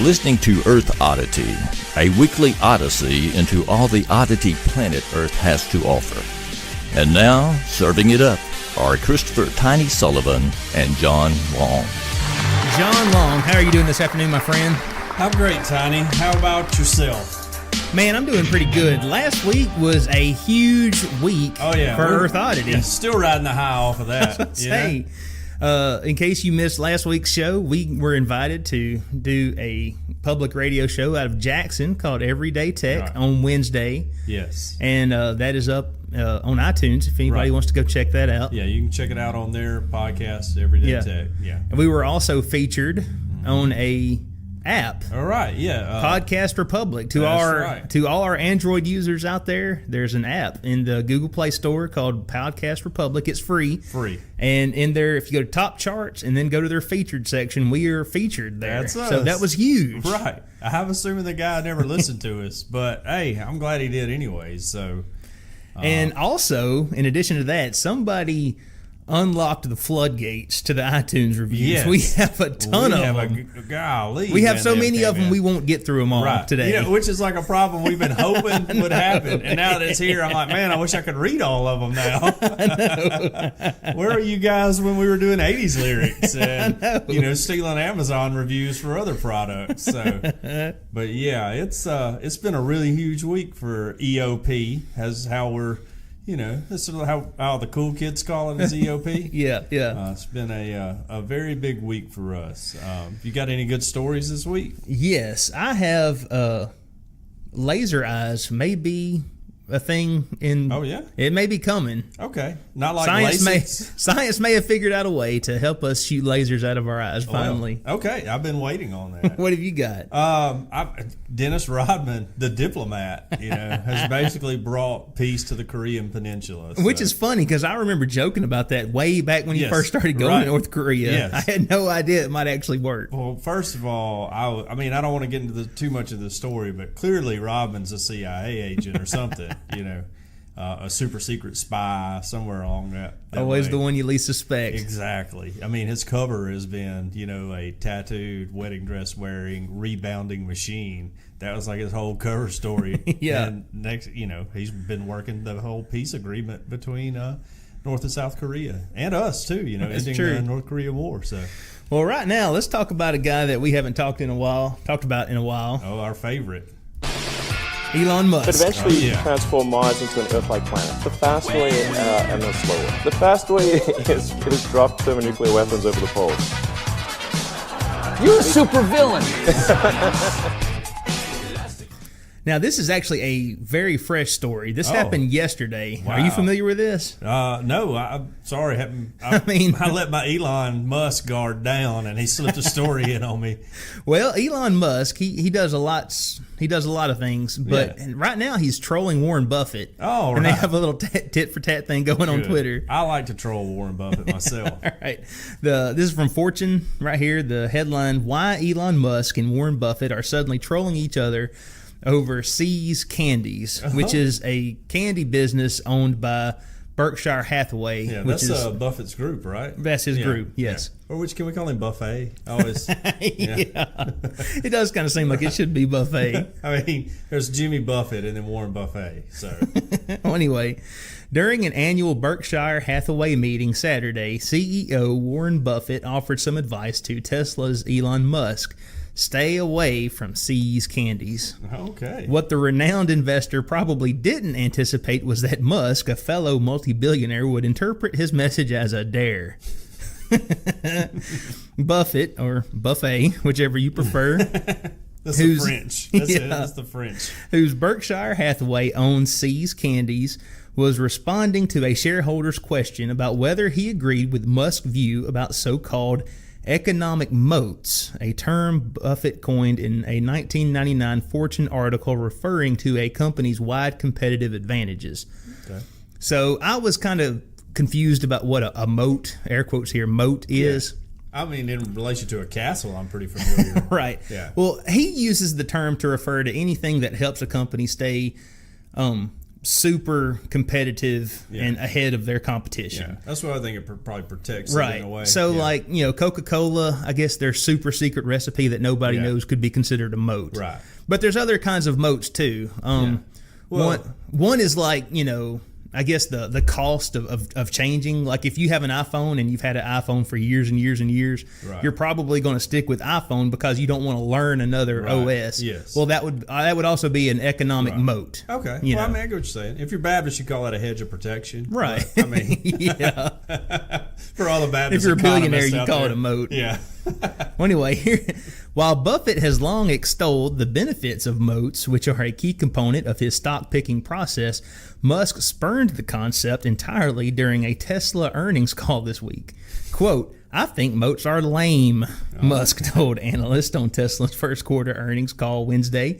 listening to Earth Oddity, a weekly odyssey into all the oddity planet Earth has to offer. And now, serving it up are Christopher Tiny Sullivan and John Long. John Long, how are you doing this afternoon, my friend? I'm great, Tiny. How about yourself? Man, I'm doing pretty good. Last week was a huge week for Earth Oddity. Yeah, still riding the high off of that. Hey, in case you missed last week's show, we were invited to do a public radio show out of Jackson called Everyday Tech on Wednesday. Yes. And that is up on iTunes if anybody wants to go check that out. Yeah, you can check it out on their podcast, Everyday Tech. Yeah. And we were also featured on a app. All right, yeah. Podcast Republic. To all our Android users out there, there's an app in the Google Play Store called Podcast Republic. It's free. And in there, if you go to top charts and then go to their featured section, we are featured there. That's us. So that was huge. Right. I have assuming the guy never listened to us, but hey, I'm glad he did anyways. So, and also, in addition to that, somebody unlocked the floodgates to the iTunes reviews. Yes. We have a ton of them. We have so many of them, we won't get through them all today. You know, which is like a problem we've been hoping would happen. And now that it's here, I'm like, man, I wish I could read all of them now. I know. Where are you guys when we were doing 80s lyrics and, stealing Amazon reviews for other products? So, but yeah, it's been a really huge week for E.O.P. as how we're, this is how the cool kids call it, is E.O.P. Yeah. It's been a very big week for us. You got any good stories this week? Yes, I have. Laser eyes may be a thing in. Oh yeah, it may be coming. Okay, not like science may have figured out a way to help us shoot lasers out of our eyes finally. Well, okay, I've been waiting on that. What have you got? Dennis Rodman, the diplomat, has basically brought peace to the Korean Peninsula. So. Which is funny because I remember joking about that way back when you first started going to North Korea. Yes. I had no idea it might actually work. Well, first of all, I don't want to get into too much of the story, but clearly Rodman's a CIA agent or something. A super secret spy somewhere along that always way. The one you least suspect. Exactly. I mean, his cover has been, a tattooed, wedding dress wearing, rebounding machine. That was like his whole cover story. Yeah. And next, he's been working the whole peace agreement between North and South Korea and us too. Ending the North Korea war. So. Well, right now, let's talk about a guy that we haven't talked about in a while. Oh, our favorite. Elon Musk. But eventually transform Mars into an Earth-like planet. The fast way and the slow way. The fast way is drop thermonuclear weapons over the poles. You're a super villain. Now, this is actually a very fresh story. This happened yesterday. Wow. Are you familiar with this? No, I'm sorry. I let my Elon Musk guard down, and he slipped a story in on me. Well, Elon Musk, he does a lot. He does a lot of things, but right now he's trolling Warren Buffett. Oh, right. And they have a little tit for tat thing going on Twitter. I like to troll Warren Buffett myself. All right. This is from Fortune right here. The headline: Why Elon Musk and Warren Buffett are suddenly trolling each other over See's Candies, which is a candy business owned by Berkshire Hathaway. Yeah, that's Buffett's group, right? That's his group, yes. Yeah. Or which can we call him Buffet? Always. It does kind of seem like it should be Buffet. I mean, there's Jimmy Buffett and then Warren Buffett. So well, anyway, during an annual Berkshire Hathaway meeting Saturday, CEO Warren Buffett offered some advice to Tesla's Elon Musk. Stay away from See's Candies. Okay. What the renowned investor probably didn't anticipate was that Musk, a fellow multi-billionaire, would interpret his message as a dare. Buffett, or Buffet, whichever you prefer. That's the French. That's the French. Whose Berkshire Hathaway owns See's Candies, was responding to a shareholder's question about whether he agreed with Musk's view about so-called economic moats, a term Buffett coined in a 1999 Fortune article referring to a company's wide competitive advantages. Okay. So I was kind of confused about what a moat, air quotes here, moat is. I mean, in relation to a castle, I'm pretty familiar. Right. Yeah. Well, he uses the term to refer to anything that helps a company stay super competitive and ahead of their competition. Yeah, that's why I think it probably protects it in a way. So like, Coca-Cola, I guess their super secret recipe that nobody knows could be considered a moat. Right. But there's other kinds of moats too. One is like, I guess the cost of changing. Like if you have an iPhone and you've had an iPhone for years and years and years, you're probably going to stick with iPhone because you don't want to learn another OS. Yes. Well, that would also be an economic moat. Okay. I get what you're saying. If you're Baptist, you call that a hedge of protection. Right. But, I mean, for all the Baptist, if you're a billionaire, you call it a moat. Yeah. Well, anyway, while Buffett has long extolled the benefits of moats, which are a key component of his stock picking process, Musk spurned the concept entirely during a Tesla earnings call this week. Quote, "I think moats are lame," Musk told analysts on Tesla's first quarter earnings call Wednesday.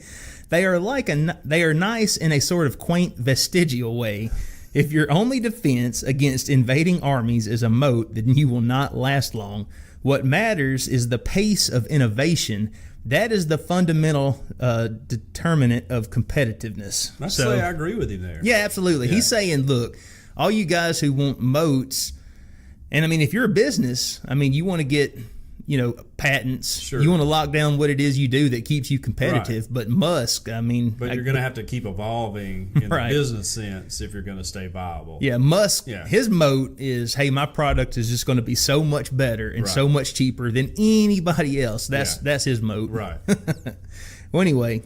They are nice in a sort of quaint vestigial way. If your only defense against invading armies is a moat, then you will not last long. What matters is the pace of innovation. That is the fundamental determinant of competitiveness. I agree with him there. Yeah, absolutely. Yeah. He's saying, look, all you guys who want moats, and I mean, if you're a business, I mean, you want to get, patents. Sure. You want to lock down what it is you do that keeps you competitive. Right. But Musk, I mean. But you're going to have to keep evolving in the business sense if you're going to stay viable. Yeah, Musk, his moat is, hey, my product is just going to be so much better and so much cheaper than anybody else. That's his moat. Right. Well, anyway,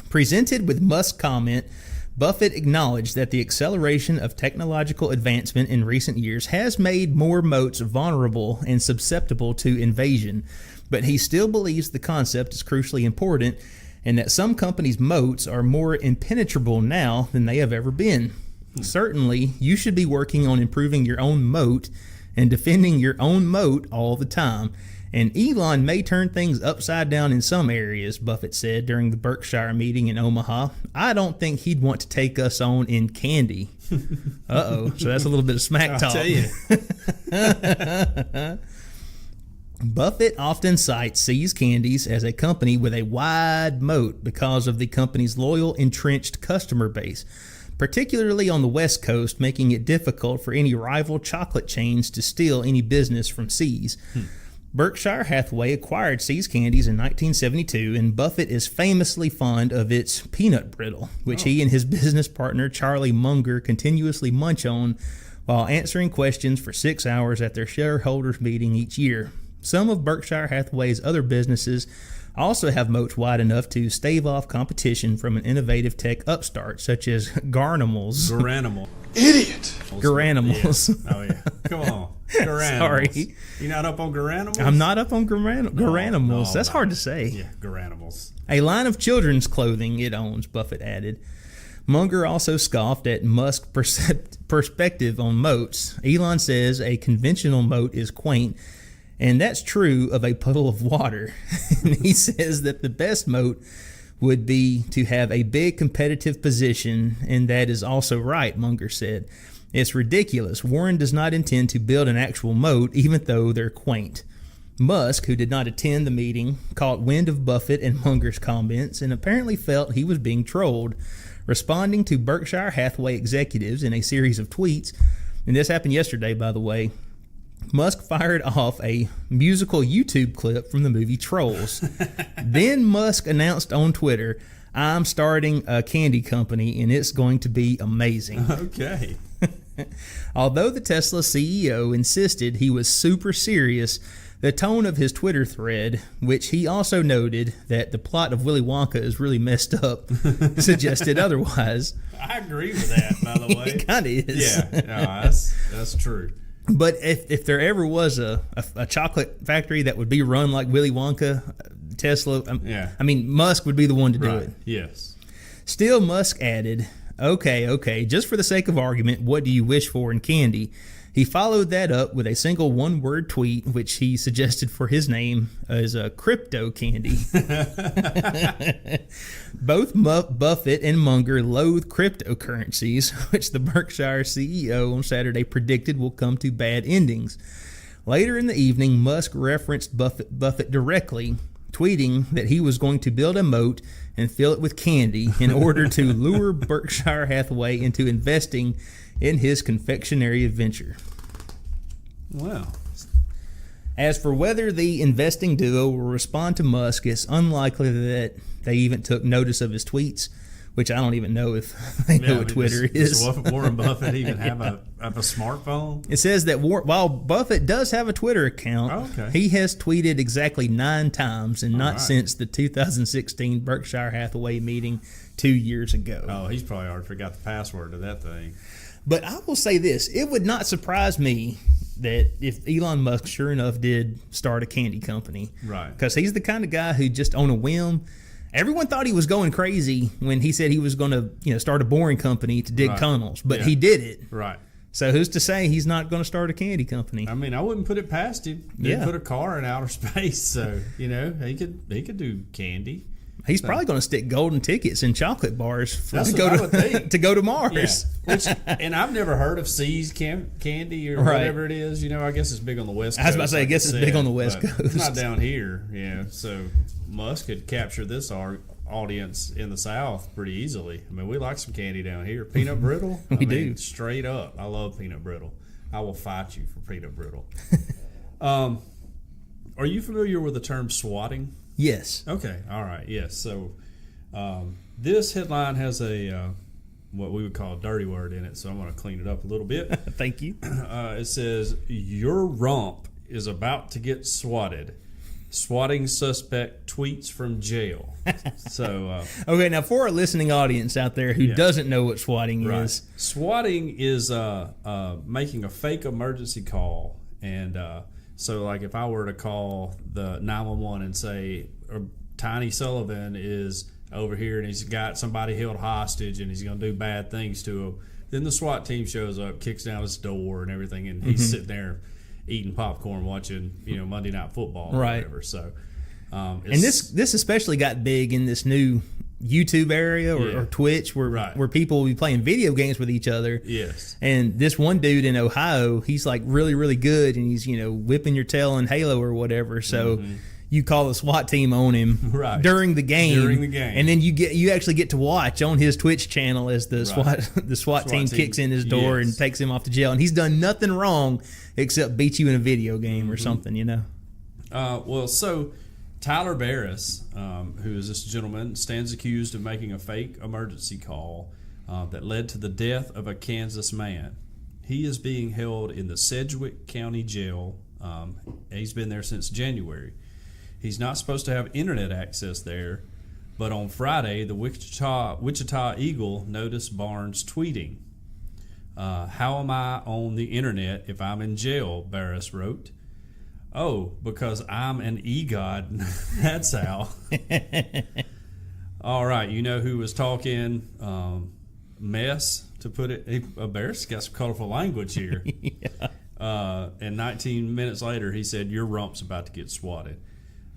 presented with Musk's comment, Buffett acknowledged that the acceleration of technological advancement in recent years has made more moats vulnerable and susceptible to invasion, but he still believes the concept is crucially important and that some companies' moats are more impenetrable now than they have ever been. Certainly, you should be working on improving your own moat and defending your own moat all the time. And Elon may turn things upside down in some areas, Buffett said during the Berkshire meeting in Omaha. I don't think he'd want to take us on in candy. Uh-oh. So that's a little bit of smack talk. I'll tell you. Buffett often cites See's Candies as a company with a wide moat because of the company's loyal, entrenched customer base, particularly on the West Coast, making it difficult for any rival chocolate chains to steal any business from See's. Berkshire Hathaway acquired See's Candies in 1972, and Buffett is famously fond of its peanut brittle, which he and his business partner Charlie Munger continuously munch on while answering questions for 6 hours at their shareholders meeting each year. Some of Berkshire Hathaway's other businesses also have moats wide enough to stave off competition from an innovative tech upstart such as Garanimals. Idiot! Garanimals. Yeah. Oh, yeah. Come on. Garanimals. Sorry. You're not up on Garanimals? I'm not up on Garanimals. No, that's hard to say. Yeah, Garanimals. A line of children's clothing it owns, Buffett added. Munger also scoffed at Musk's perspective on moats. Elon says a conventional moat is quaint, and that's true of a puddle of water. He says that the best moat would be to have a big competitive position, and that is also right, Munger said. It's ridiculous. Warren does not intend to build an actual moat, even though they're quaint. Musk, who did not attend the meeting, caught wind of Buffett and Munger's comments and apparently felt he was being trolled. Responding to Berkshire Hathaway executives in a series of tweets, and this happened yesterday, by the way, Musk fired off a musical YouTube clip from the movie Trolls. Then Musk announced on Twitter, "I'm starting a candy company and it's going to be amazing." Okay. Although the Tesla CEO insisted he was super serious, the tone of his Twitter thread, which he also noted that the plot of Willy Wonka is really messed up, suggested otherwise. I agree with that, by the way. It kind of is. Yeah, no, that's true. But if there ever was a chocolate factory that would be run like Willy Wonka, Tesla, I mean, Musk would be the one to do it. Yes. Still, Musk added, okay, just for the sake of argument, what do you wish for in candy? He followed that up with a single one-word tweet, which he suggested for his name as a crypto candy. Both Buffett and Munger loathe cryptocurrencies, which the Berkshire CEO on Saturday predicted will come to bad endings. Later in the evening, Musk referenced Buffett directly, tweeting that he was going to build a moat and fill it with candy in order to lure Berkshire Hathaway into investing in his confectionery adventure. Wow. As for whether the investing duo will respond to Musk, it's unlikely that they even took notice of his tweets, which I don't even know if they know what Twitter is. Does Warren Buffett even have a smartphone? It says that while Buffett does have a Twitter account, he has tweeted exactly 9 times and not since the 2016 Berkshire Hathaway meeting 2 years ago. Oh, he's probably already forgot the password to that thing. But I will say this, it would not surprise me that if Elon Musk sure enough did start a candy company. Right. Because he's the kind of guy who just on a whim, everyone thought he was going crazy when he said he was going to start a boring company to dig tunnels, but he did it. Right. So who's to say he's not going to start a candy company? I mean, I wouldn't put it past him. He put a car in outer space, so he could do candy. He's probably going to stick golden tickets in chocolate bars That's to what I would think. to go to Mars. Yeah. And I've never heard of C's candy or whatever it is. I guess it's big on the West Coast. I was about to say, I guess it's big on the West Coast. It's not down here. Yeah. So Musk could capture this audience in the South pretty easily. I mean, we like some candy down here. Peanut brittle. We do. Straight up. I love peanut brittle. I will fight you for peanut brittle. Are you familiar with the term swatting? Yes. Okay. All right. Yes. So this headline has a what we would call a dirty word in it, so I'm going to clean it up a little bit. Thank you. It says, your rump is about to get swatted. Swatting suspect tweets from jail. So okay, now for our listening audience out there who doesn't know what swatting is. Swatting is making a fake emergency call. And so like if I were to call the 911 and say Tiny Sullivan is over here and he's got somebody held hostage and he's going to do bad things to him, then the SWAT team shows up, kicks down his door and everything, and he's sitting there eating popcorn watching Monday Night Football or whatever. So and this especially got big in this new YouTube area or Twitch where people will be playing video games with each other. Yes. And this one dude in Ohio, he's like really, really good, and he's whipping your tail in Halo or whatever. So you call the SWAT team on him during the game. And then you actually get to watch on his Twitch channel as the SWAT team kicks in his door and takes him off to jail. And he's done nothing wrong except beat you in a video game or something, Well, so Tyler Barris, who is this gentleman, stands accused of making a fake emergency call that led to the death of a Kansas man. He is being held in the Sedgwick County Jail. He's been there since January. He's not supposed to have internet access there, but on Friday, the Wichita Eagle noticed Barnes tweeting, "How am I on the internet if I'm in jail?" Barris wrote. "Oh, because I'm an e-god." That's how. All right, who was talking mess, to put it. Barris got some colorful language here. And 19 minutes later, he said, "Your rump's about to get swatted."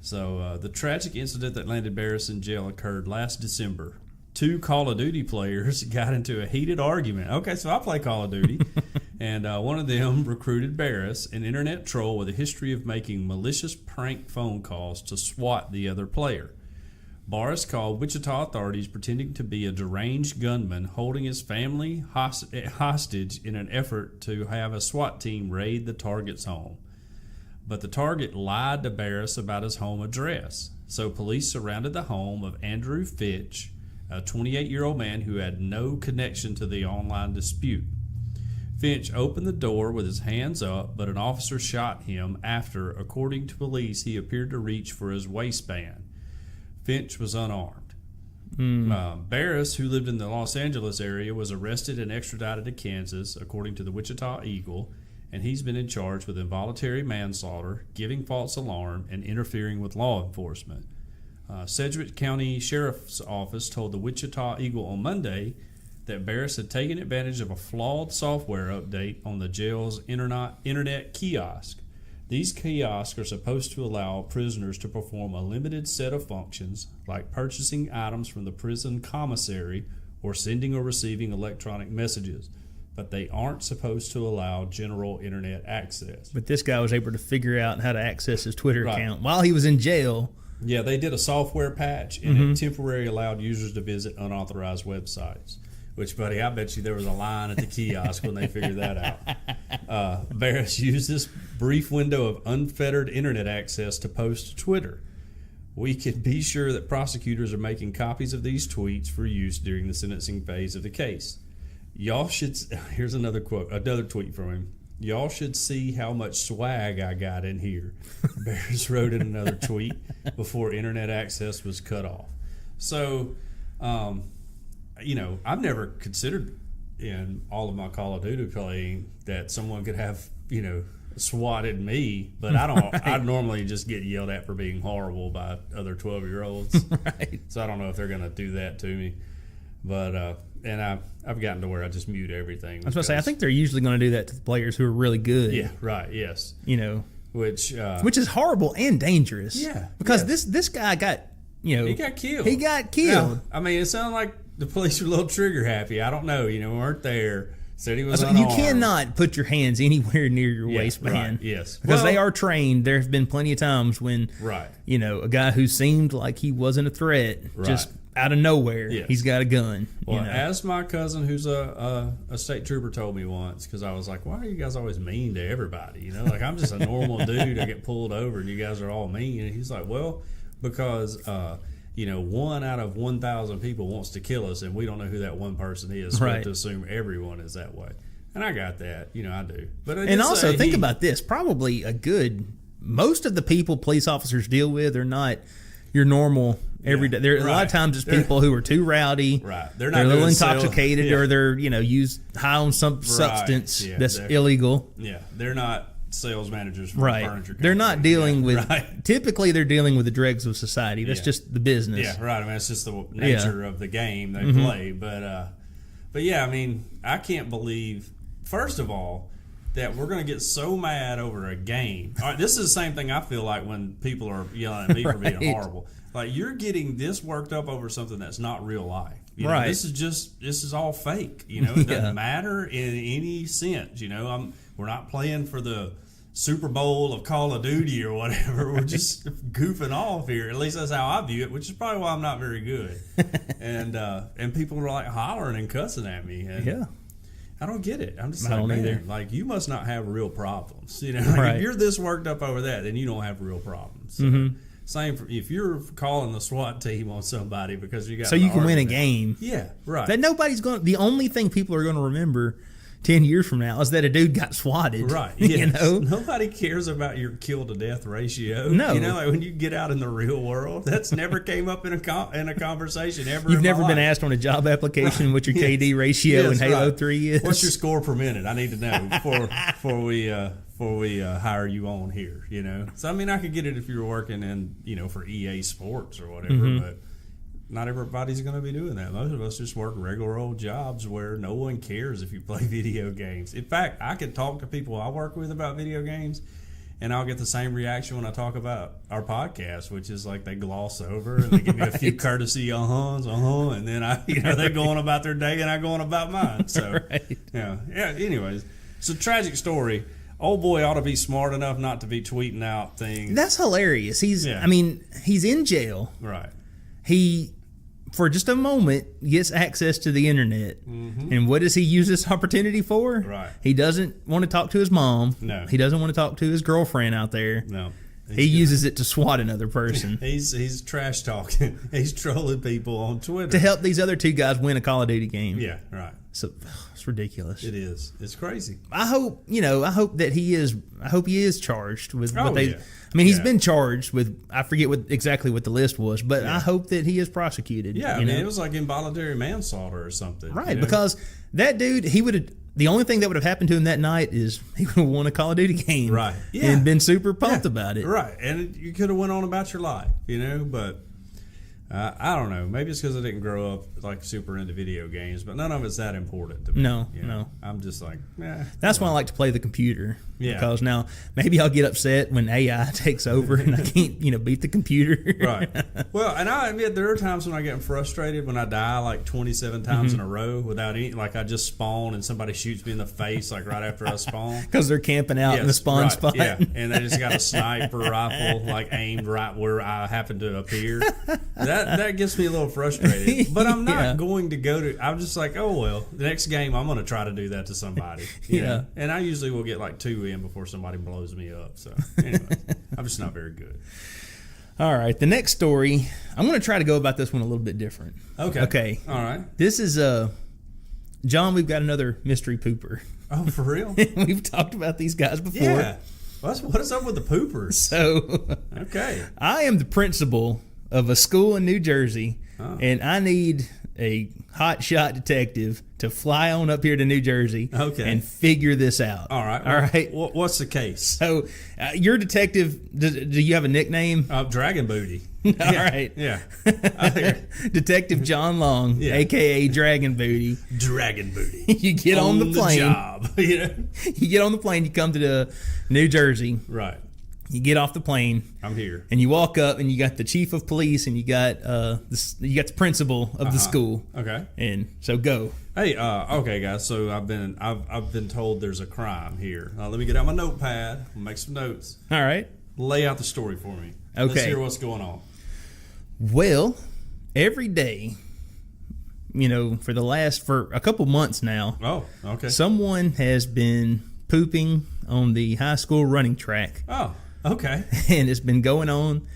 So the tragic incident that landed Barris in jail occurred last December. 2 Call of Duty players got into a heated argument. Okay, so I play Call of Duty. And one of them recruited Barris, an internet troll with a history of making malicious prank phone calls to swat the other player. Barris called Wichita authorities pretending to be a deranged gunman holding his family hostage in an effort to have a SWAT team raid the target's home. But the target lied to Barris about his home address. So police surrounded the home of Andrew Fitch, a 28-year-old man who had no connection to the online dispute. Finch opened the door with his hands up, but an officer shot him after, according to police, he appeared to reach for his waistband. Finch was unarmed. Barris, who lived in the Los Angeles area, was arrested and extradited to Kansas, according to the Wichita Eagle, and he's been in charge with involuntary manslaughter, giving false alarm, and interfering with law enforcement. Sedgwick County Sheriff's Office told the Wichita Eagle on Monday that Barris had taken advantage of a flawed software update on the jail's internet kiosk. These kiosks are supposed to allow prisoners to perform a limited set of functions, like purchasing items from the prison commissary or sending or receiving electronic messages, but they aren't supposed to allow general internet access. But this guy was able to figure out how to access his Twitter account while he was in jail. Yeah, they did a software patch, and it temporarily allowed users to visit unauthorized websites. Which, buddy, I bet you there was a line at the kiosk when they figured that out. Barris used this brief window of unfettered internet access to post to Twitter. We can be sure that prosecutors are making copies of these tweets for use during the sentencing phase of the case. Y'all should... Here's another quote, another tweet from him. Y'all should see how much swag I got in here. Barris wrote in another tweet before internet access was cut off. So... I've never considered in all of my Call of Duty playing that someone could have, swatted me, but I don't. Right. I normally just get yelled at for being horrible by other 12-year-olds. Right. So I don't know if they're going to do that to me. But and I've gotten to where I just mute everything. I was going to say, I think they're usually going to do that to the players who are really good. Yeah. Right. Yes. Which is horrible and dangerous. Yeah. Because this guy got he got killed. He got killed. Yeah. I mean, it sounded like the police were a little trigger happy. I don't know. Weren't there. Said he was unarmed. You cannot put your hands anywhere near your waistband. Right, yes. Because they are trained. There have been plenty of times when, a guy who seemed like he wasn't a threat, just out of nowhere, he's got a gun. Well, as my cousin who's a state trooper told me once, because I was like, why are you guys always mean to everybody? Like, I'm just a normal dude. I get pulled over and you guys are all mean. And he's like, well, because... 1 out of 1,000 people wants to kill us, and we don't know who that one person is. So we have to assume everyone is that way. And I got that. I do. But and also, think about this. Probably most of the people police officers deal with are not your normal everyday. There a lot of times it's people who are too rowdy. Right. They're a little intoxicated, or they're used high on some substance that's illegal. Yeah. They're not sales managers for furniture company. They're not dealing with typically they're dealing with the dregs of society. That's just the business. Yeah, right. I mean, it's just the nature of the game they play. But yeah, I mean, I can't believe, first of all, that we're going to get so mad over a game. All right, this is the same thing I feel like when people are yelling at me for being horrible. Like, you're getting this worked up over something that's not real life. This is all fake. It doesn't matter in any sense. We're not playing for the Super Bowl of Call of Duty or whatever. We're just goofing off here. At least that's how I view it, which is probably why I'm not very good. And people were like hollering and cussing at me. And I don't get it. I'm just like, man, like, you must not have real problems. If you're this worked up over that, then you don't have real problems. So, same for if you're calling the SWAT team on somebody because you got so you can win a game. Yeah, right. That nobody's going. The only thing people are going to remember 10 years from now is that a dude got swatted. Right. Yes. Nobody cares about your kill to death ratio. No. Like when you get out in the real world, that's never came up in a conversation ever. You've never been asked on a job application what your KD ratio in Halo 3 is. What's your score per minute? I need to know before we hire you on here, So I mean, I could get it if you were working in, for EA Sports or whatever, but not everybody's going to be doing that. Most of us just work regular old jobs where no one cares if you play video games. In fact, I can talk to people I work with about video games, and I'll get the same reaction when I talk about our podcast, which is like they gloss over and they give me a few courtesy and then they go on about their day and I go on about mine. So yeah. Anyways, it's a tragic story. Old boy ought to be smart enough not to be tweeting out things. That's hilarious. He's in jail. Right. He, for just a moment, gets access to the internet. And what does he use this opportunity for? Right. He doesn't want to talk to his mom. No. He doesn't want to talk to his girlfriend out there. No. He uses it to swat another person. He's trash talking. He's trolling people on Twitter. To help these other two guys win a Call of Duty game. Yeah, right. So it's ridiculous. It is. It's crazy. I hope that he is charged with what they. Yeah. I mean, he's been charged with. I forget exactly what the list was, but I hope that he is prosecuted. Yeah, I mean, it was like involuntary manslaughter or something. Right, because that dude, he would have. The only thing that would have happened to him that night is he would have won a Call of Duty game, right? Yeah, and been super pumped about it, right? And you could have went on about your life, but I don't know. Maybe it's because I didn't grow up like super into video games, but none of it's that important to me. No, you know? no. I'm just like, That's why I like to play the computer. Yeah. Because now maybe I'll get upset when AI takes over and I can't, beat the computer. Right. Well, and I admit there are times when I get frustrated when I die like 27 times in a row without any, like I just spawn and somebody shoots me in the face like right after I spawn. Because they're camping out in the spawn spot. Yeah, and they just got a sniper rifle like aimed right where I happen to appear. That gets me a little frustrated. But I'm not going to go to. I'm just like, oh well. The next game, I'm going to try to do that to somebody. You know? And I usually will get like 2 in before somebody blows me up. So anyway, I'm just not very good. All right, the next story. I'm going to try to go about this one a little bit different. Okay. All right. This is John. We've got another mystery pooper. Oh, for real? We've talked about these guys before. Yeah. What is up with the poopers? So, okay. I am the principal of a school in New Jersey, and I need a hotshot detective to fly on up here to New Jersey and figure this out. All right. All right. What's the case? So, your detective, do you have a nickname? Dragon Booty. All right. Yeah. Detective John Long, a.k.a. Dragon Booty. Dragon Booty. You get on the plane. Job, you know? You get on the plane, you come to the New Jersey. Right. You get off the plane. I'm here. And you walk up, and you got the chief of police, and you got the principal of the school. Okay. And so go. Hey, okay, guys. So I've been told there's a crime here. Let me get out my notepad. Make some notes. All right. Lay out the story for me. Okay. Let's hear what's going on. Well, every day, for a couple months now. Oh, okay. Someone has been pooping on the high school running track. Oh, okay. And it's been going on,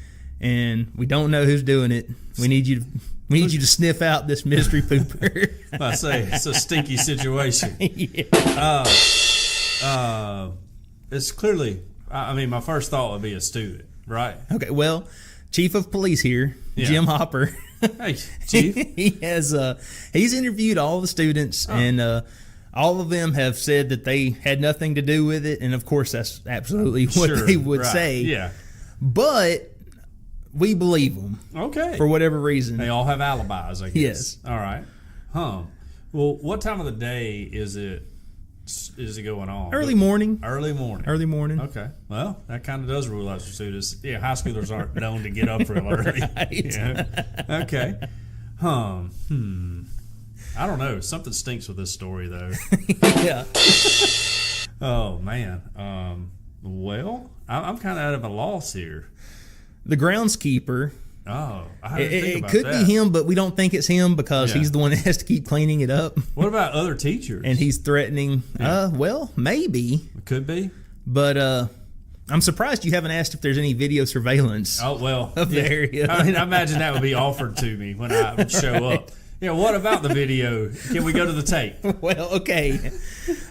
and we don't know who's doing it. We need you to sniff out this mystery pooper. I say it's a stinky situation. Yeah. It's clearly. I mean, my first thought would be a student, right? Okay. Well, chief of police here, Jim Hopper. Hey, chief. He's interviewed all the students, and all of them have said that they had nothing to do with it. And of course, that's absolutely what they would say. Yeah. But we believe them. Okay. For whatever reason. They all have alibis, I guess. Yes. All right. Well, what time of the day is it going on? Early morning. Early morning. Early morning. Okay. Well, that kind of does rule out some students. Yeah, high schoolers aren't known to get up real early. Right. Yeah. Okay. I don't know. Something stinks with this story, though. Yeah. Oh, man. Well, I'm kind of out of a loss here. The groundskeeper. Oh, I didn't think about it could that. be him, but we don't think it's him because he's the one that has to keep cleaning it up. What about other teachers? And he's threatening. Yeah. Well, maybe. It could be. But I'm surprised you haven't asked if there's any video surveillance. Oh, well. Of the area. I mean, I imagine that would be offered to me when I show up. Yeah, what about the video? Can we go to the tape? Well, okay.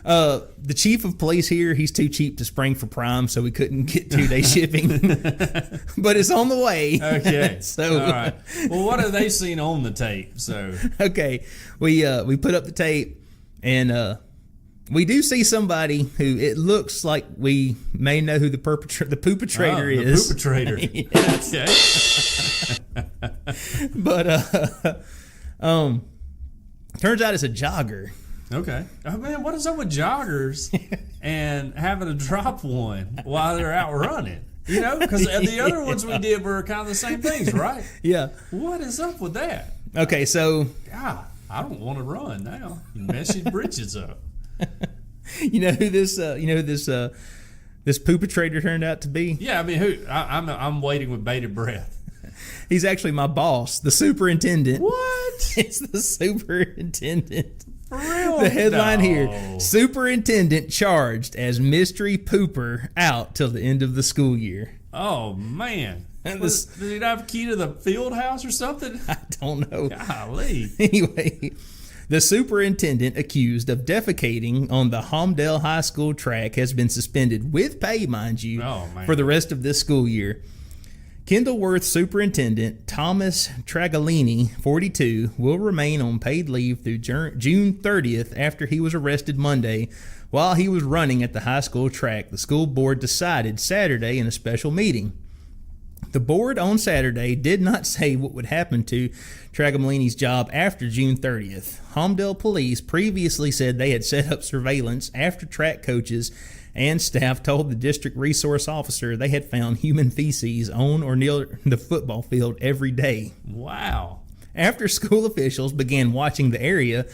The chief of police here, he's too cheap to spring for Prime, so we couldn't get 2-day shipping. But it's on the way. Okay. So, all right. Well, what have they seen on the tape? So okay, we put up the tape, and we do see somebody who it looks like we may know who the poopatrator is. The poopatrator. Yes. Okay. But turns out it's a jogger. Okay. Oh man, what is up with joggers and having to drop one while they're out running? You know, because the other ones we did were kind of the same things, right? Yeah. What is up with that? Okay, so God, I don't want to run now. You mess your britches up. You know who this poopatrator turned out to be? Yeah, I mean, who? I'm waiting with bated breath. He's actually my boss, the superintendent. What? It's the superintendent. For real? The headline here: Superintendent charged as mystery pooper out till the end of the school year. Oh man! Did he have a key to the field house or something? I don't know. Golly. Anyway, the superintendent accused of defecating on the Homdale High School track has been suspended with pay, mind you, for the rest of this school year. Kendallworth Superintendent Thomas Tragalini, 42, will remain on paid leave through June 30th after he was arrested Monday while he was running at the high school track, the school board decided Saturday in a special meeting. The board on Saturday did not say what would happen to Tragamolini's job after June 30th. Homedale police previously said they had set up surveillance after track coaches and staff told the district resource officer they had found human feces on or near the football field every day. Wow. After school officials began watching the area,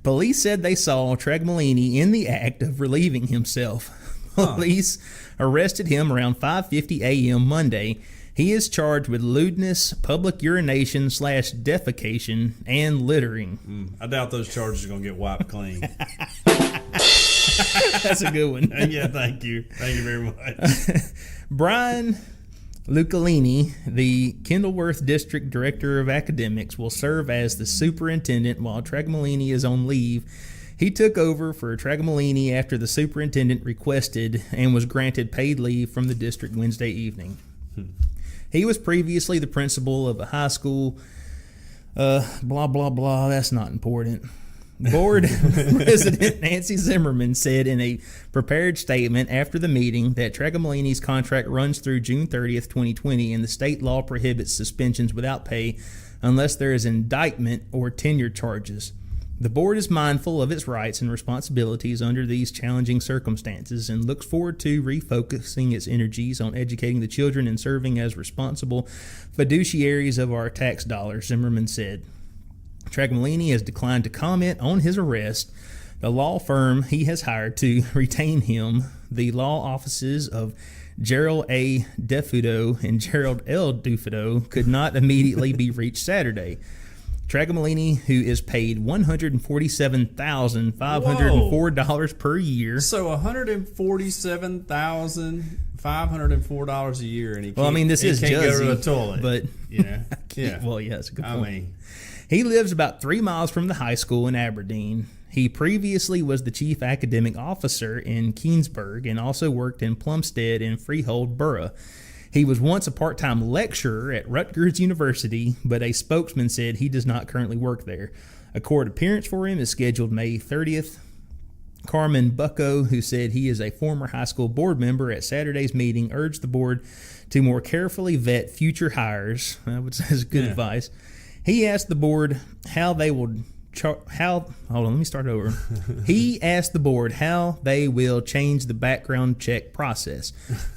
police said they saw Tragamolini in the act of relieving himself. Police arrested him around 5:50 a.m. Monday. He is charged with lewdness, public urination / defecation, and littering. I doubt those charges are going to get wiped clean. That's a good one. Yeah, thank you. Thank you very much. Brian Lucalini, the Kenilworth District Director of Academics, will serve as the superintendent while Tragamolini is on leave. He took over for Tragamolini after the superintendent requested and was granted paid leave from the district Wednesday evening. He was previously the principal of a high school. Blah, blah, blah. That's not important. Board President Nancy Zimmerman said in a prepared statement after the meeting that Tragamolini's contract runs through June 30th, 2020, and the state law prohibits suspensions without pay unless there is indictment or tenure charges. The board is mindful of its rights and responsibilities under these challenging circumstances and looks forward to refocusing its energies on educating the children and serving as responsible fiduciaries of our tax dollars, Zimmerman said. Tragamolini has declined to comment on his arrest. The law firm he has hired to retain him, the law offices of Gerald A. Defudo and Gerald L. Defudo, could not immediately be reached Saturday. Tragamolini, who is paid $147,504 per year. So $147,504 a year, and he can't, well, I mean, this is can't Juzzy, go to the toilet. But you know, yeah. Well, yeah, that's a good point. I mean, he lives about 3 miles from the high school in Aberdeen. He previously was the chief academic officer in Keensburg and also worked in Plumstead and Freehold Borough. He was once a part-time lecturer at Rutgers University, but a spokesman said he does not currently work there. A court appearance for him is scheduled May 30th. Carmen Bucco, who said he is a former high school board member at Saturday's meeting, urged the board to more carefully vet future hires. I would say is good advice. He asked the board how they will He asked the board how they will change the background check process.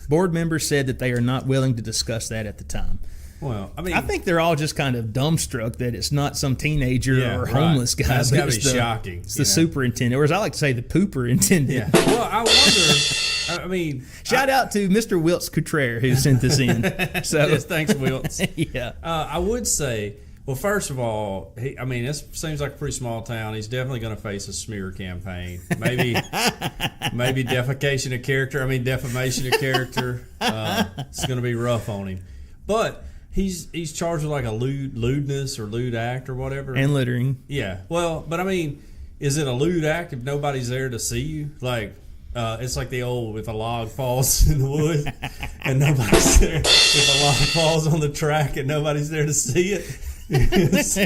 Board members said that they are not willing to discuss that at the time. Well, I mean, I think they're all just kind of dumbstruck that it's not some teenager or homeless guy. That's got to be shocking. It's the superintendent, or as I like to say, the pooperintendent. Yeah. Well, I wonder. I mean, shout out to Mr. Wiltz Couture who sent this in. So yes, thanks, Wiltz. Yeah. I would say. Well, first of all, this seems like a pretty small town. He's definitely going to face a smear campaign. Maybe defamation of character. It's going to be rough on him. But he's charged with like a lewdness or lewd act or whatever. And littering. Yeah. Well, but I mean, is it a lewd act if nobody's there to see you? Like, it's like the old, if a log falls in the wood and nobody's there. If a log falls on the track and nobody's there to see it. If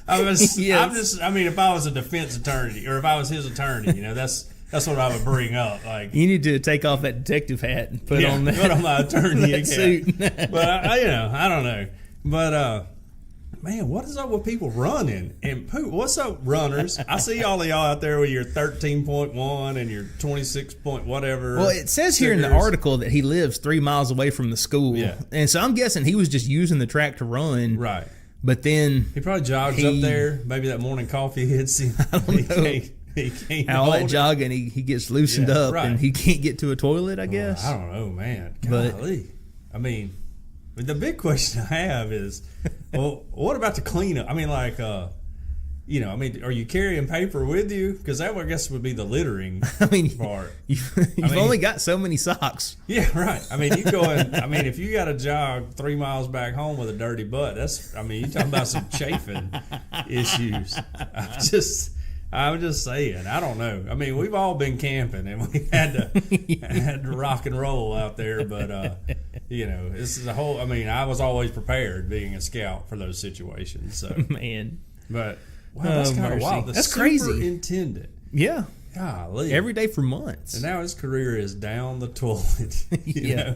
I was a defense attorney or if I was his attorney, that's what I would bring up. Like, you need to take off that detective hat and put on my attorney suit. But I don't know. But man, what is up with people running and poop? What's up, runners? I see all of y'all out there with your 13.1 and your 26 point whatever. Well, it says here in the article that he lives 3 miles away from the school. Yeah. And so I'm guessing he was just using the track to run. Right. But then he probably jogs up there. Maybe that morning coffee hits him. I don't know. He can't all that jogging, he gets loosened up and he can't get to a toilet, I guess. I don't know, man. Golly. I mean, the big question I have is, well, what about the cleanup? I mean, like, are you carrying paper with you? Because that, I guess, would be the littering part. You've only got so many socks. Yeah, right. I mean, if you got to jog 3 miles back home with a dirty butt, you're talking about some chafing issues. I'm just saying. I don't know. I mean, we've all been camping and we had to rock and roll out there, but this is a whole. I mean, I was always prepared being a scout for those situations. So man, but wow, that's kind of wild. That's crazy. Superintendent. Yeah. Golly. every day for months. And now his career is down the toilet. Yeah.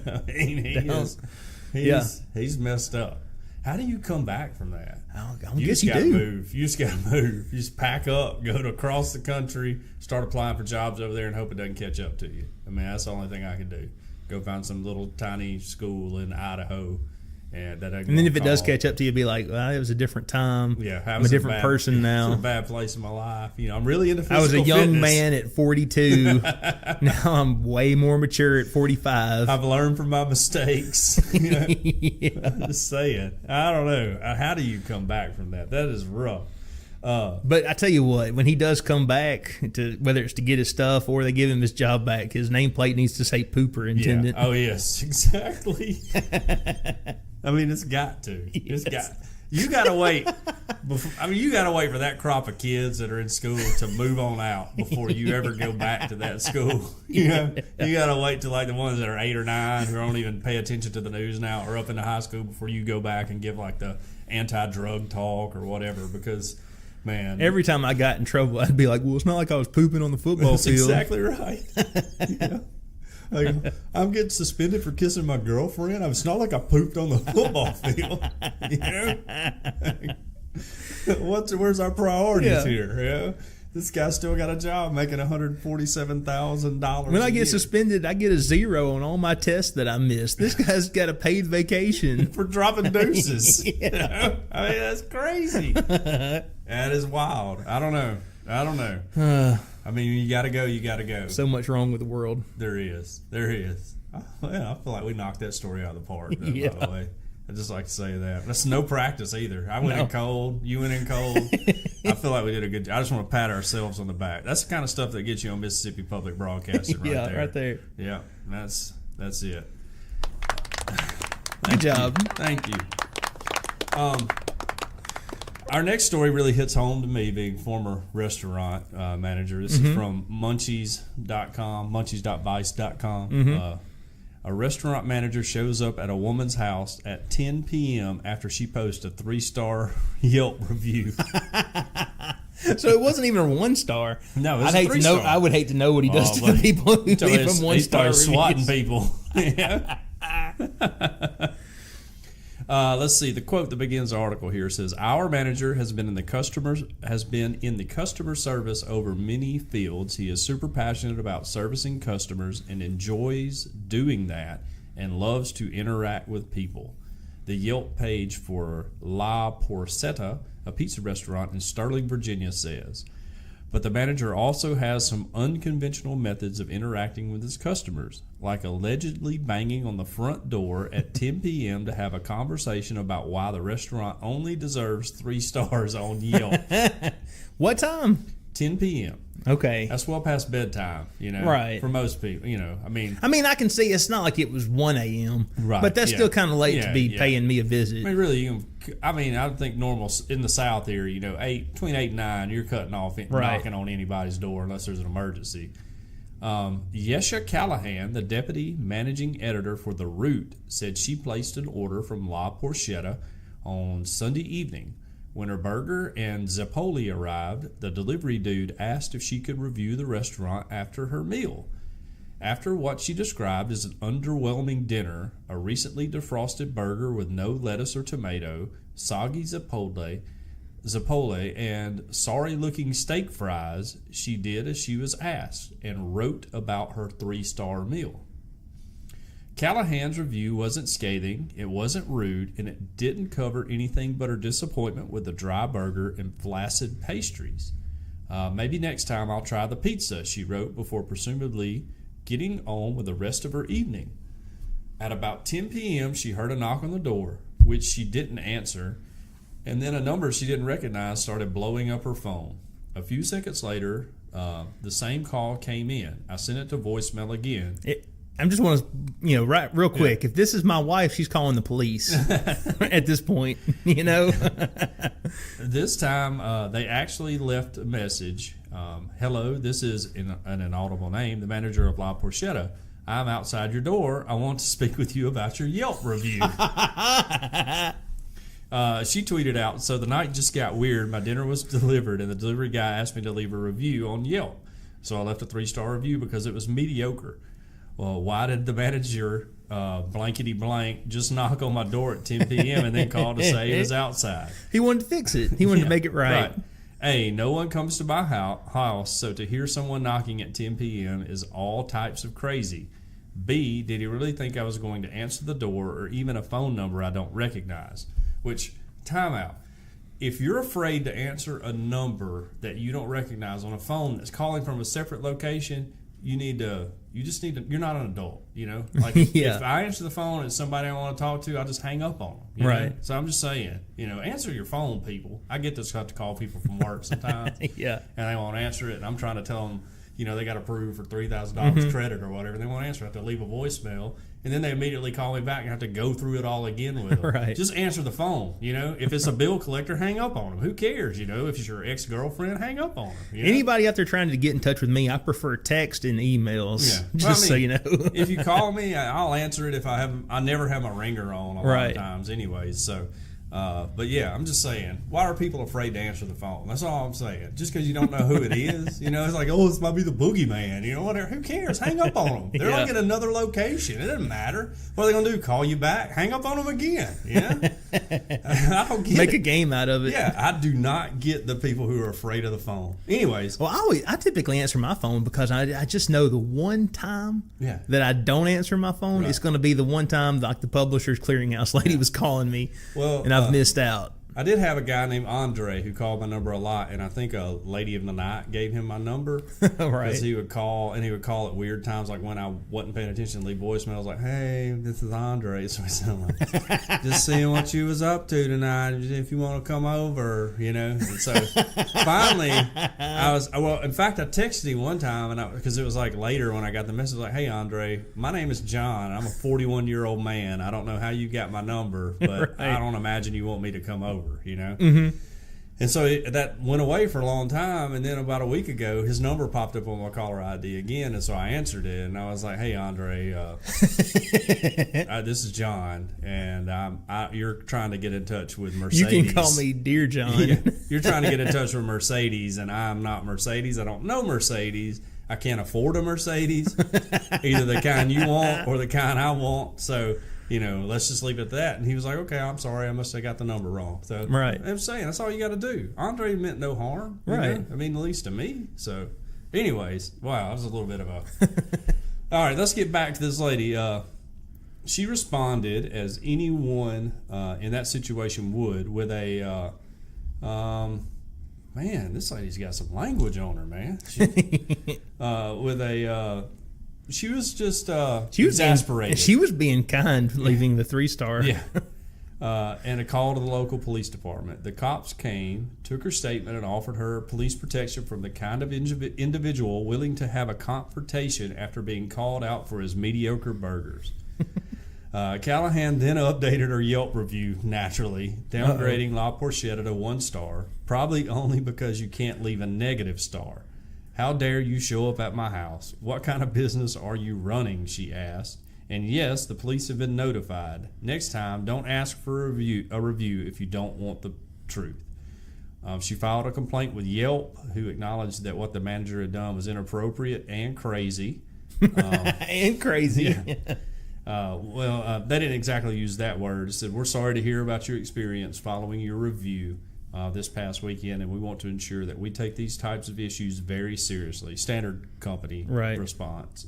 He's messed up. How do you come back from that? I You guess just you got to do. move. You just got to move. You just pack up, go to across the country, start applying for jobs over there, and hope it doesn't catch up to you. I mean, that's the only thing I can do. Go find some little tiny school in Idaho, and then if it does catch up to you, be like, well, it was a different time. Yeah, I'm a different person now. It's a bad place in my life. You know, I'm really into physical I was a young fitness. man at 42. Now I'm way more mature at 45. I've learned from my mistakes. You know? Yeah. I'm just saying. I don't know. How do you come back from that? That is rough. But I tell you what, when he does come back, to whether it's to get his stuff or they give him his job back, his nameplate needs to say Superintendent. Yeah. Oh, yes, exactly. I mean, it's got to. It's got. You got to wait. You got to wait for that crop of kids that are in school to move on out before you ever go back to that school. You know, you got to wait till like the ones that are 8 or 9 who don't even pay attention to the news now or up into high school before you go back and give like the anti-drug talk or whatever. Because, man, Every time I got in trouble, I'd be like, well, it's not like I was pooping on the football that's field. exactly right. Yeah. Like, I'm getting suspended for kissing my girlfriend. It's not like I pooped on the football field. You know? Where's our priorities here? Yeah. This guy's still got a job making $147,000. When I get suspended, I get a 0 on all my tests that I missed. This guy's got a paid vacation. for dropping deuces. Yeah. You know? I mean, that's crazy. That is wild. I don't know. I mean, you got to go. You got to go. So much wrong with the world. There is. Well, I feel like we knocked that story out of the park, though, Yeah. by the way. I just like to say that. That's no practice either. I went in cold. You went in cold. I feel like we did a good job. I just want to pat ourselves on the back. That's the kind of stuff that gets you on Mississippi Public Broadcasting right Yeah, there. right there. Yeah, that's it. Good job. Thank you. Our next story really hits home to me, being former restaurant manager. This is from munchies.com, munchies.vice.com. A restaurant manager shows up at a woman's house at 10 p.m. after she posts a 3-star Yelp review. So it wasn't even a 1-star. No, it's I'd a hate to know. 3-star. I would hate to know what he does to buddy. the people who leave him He 1-star started swatting reviews. people. Let's see. The quote that begins the article here says, "Our manager has been in the customer service over many fields. He is super passionate about servicing customers and enjoys doing that and loves to interact with people." The Yelp page for La Porchetta, a pizza restaurant in Sterling, Virginia, says, "But the manager also has some unconventional methods of interacting with his customers, like allegedly banging on the front door at 10 p.m. to have a conversation about why the restaurant only deserves 3 stars on Yelp." What time? 10 p.m. Okay. That's well past bedtime, you know, Right. for most people, you know. I mean, I can see it's not like it was 1 a.m. Right, But that's yeah. still kind of late Yeah, to be yeah. paying me a visit. really, I think normal in the South here, you know, between 8 and 9, you're cutting off, knocking on anybody's door unless there's an emergency. Yesha Callahan, the deputy managing editor for The Root, said she placed an order from La Porchetta on Sunday evening. When her burger and Zappoli arrived, the delivery dude asked if she could review the restaurant after her meal. After what she described as an underwhelming dinner, a recently defrosted burger with no lettuce or tomato, soggy Zappole, and sorry-looking steak fries, she did as she was asked and wrote about her 3-star meal. Callahan's review wasn't scathing, it wasn't rude, and it didn't cover anything but her disappointment with the dry burger and flaccid pastries. Maybe next time I'll try the pizza, she wrote before presumably getting on with the rest of her evening. At about 10 p.m., she heard a knock on the door, which she didn't answer, and then a number she didn't recognize started blowing up her phone. A few seconds later, the same call came in. I sent it to voicemail again. I just want to, right real quick. Yeah. If this is my wife, she's calling the police at this point, This time, they actually left a message. "Hello, this is an inaudible name, the manager of La Porchetta. I'm outside your door. I want to speak with you about your Yelp review." She tweeted out, "So the night just got weird. My dinner was delivered, and the delivery guy asked me to leave a review on Yelp. So I left a 3-star review because it was mediocre. Well, why did the manager, blankety blank, just knock on my door at 10 p.m. and then call to say it was outside? He wanted to fix it. He wanted to make it right. A, no one comes to my house, so to hear someone knocking at 10 p.m. is all types of crazy. B, did he really think I was going to answer the door or even a phone number I don't recognize? Which, timeout. If you're afraid to answer a number that you don't recognize on a phone that's calling from a separate location, you're not an adult, you know? Like, if I answer the phone and it's somebody I want to talk to, I'll just hang up on them. You know? So I'm just saying, answer your phone, people. I get this, have to call people from work sometimes. And they won't answer it, and I'm trying to tell them, they got approved for $3,000 credit or whatever. They won't answer. I have to leave a voicemail, and then they immediately call me back and have to go through it all again with them. Just answer the phone. If it's a bill collector, hang up on them. Who cares? If it's your ex-girlfriend, hang up on them. Anybody out there trying to get in touch with me, I prefer text and emails. So you know. If you call me, I'll answer it. I never have my ringer on a lot of times, anyways. So. But yeah, I'm just saying, why are people afraid to answer the phone? That's all I'm saying. Just because you don't know who it is, it's like, oh, this might be the boogeyman, whatever. Who cares? Hang up on them. They're like at another location. It doesn't matter. What are they going to do? Call you back? Hang up on them again? I don't get Make a game out of it. Yeah, I do not get the people who are afraid of the phone. Anyways. Well, I typically answer my phone because I just know the one time that I don't answer my phone, it's going to be the one time like the Publishers Clearinghouse lady was calling me. Well, and I've missed out. I did have a guy named Andre who called my number a lot, and I think a lady of the night gave him my number. Because he would call, and he would call at weird times, like when I wasn't paying attention, leave voicemails like, hey, this is Andre. So I sound like, just seeing what you was up to tonight, if you want to come over, And so finally, in fact, I texted him one time, because it was like later when I got the message, like, hey, Andre, my name is John. I'm a 41-year-old man. I don't know how you got my number, but I don't imagine you want me to come over. And so that went away for a long time, and then about a week ago his number popped up on my caller ID again, and so I answered it, and I was like, hey, Andre, this is John, and you're trying to get in touch with Mercedes. You can call me Dear John. You're trying to get in touch with Mercedes, and I'm not Mercedes. I don't know Mercedes. I can't afford a Mercedes, either the kind you want or the kind I want, so let's just leave it at that. And he was like, okay, I'm sorry, I must have got the number wrong. So I'm saying, that's all you got to do. Andre meant no harm. At least to me. So anyways, wow, that was a little bit of a... All right, let's get back to this lady. She responded as anyone in that situation would with a... man, this lady's got some language on her, man. With a... She was just exasperated. She was being kind, leaving the 3-star. And a call to the local police department. The cops came, took her statement, and offered her police protection from the kind of individual willing to have a confrontation after being called out for his mediocre burgers. Callahan then updated her Yelp review, naturally, downgrading La Porchetta to 1 star, probably only because you can't leave a negative star. How dare you show up at my house? What kind of business are you running? She asked. And yes, the police have been notified. Next time, don't ask for a review if you don't want the truth. She filed a complaint with Yelp, who acknowledged that what the manager had done was inappropriate and crazy. And crazy. They didn't exactly use that word. It said, we're sorry to hear about your experience following your review this past weekend, and we want to ensure that we take these types of issues very seriously. Standard company response.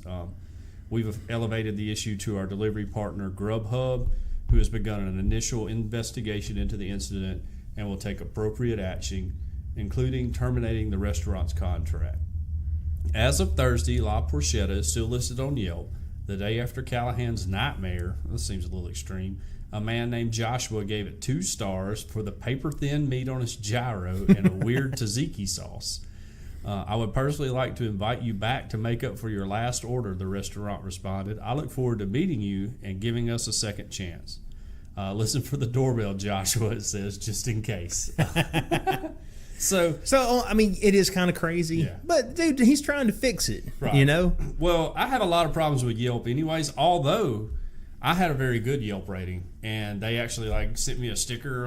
We've elevated the issue to our delivery partner, Grubhub, who has begun an initial investigation into the incident and will take appropriate action, including terminating the restaurant's contract. As of Thursday, La Porchetta is still listed on Yelp. The day after Callahan's nightmare, this seems a little extreme, a man named Joshua gave it 2 stars for the paper-thin meat on its gyro and a weird tzatziki sauce. I would personally like to invite you back to make up for your last order, the restaurant responded. I look forward to meeting you and giving us a second chance. Listen for the doorbell, Joshua, it says, just in case. So I mean, it is kind of crazy, but dude, he's trying to fix it, Well, I have a lot of problems with Yelp anyways, although I had a very good Yelp rating, and they actually sent me a sticker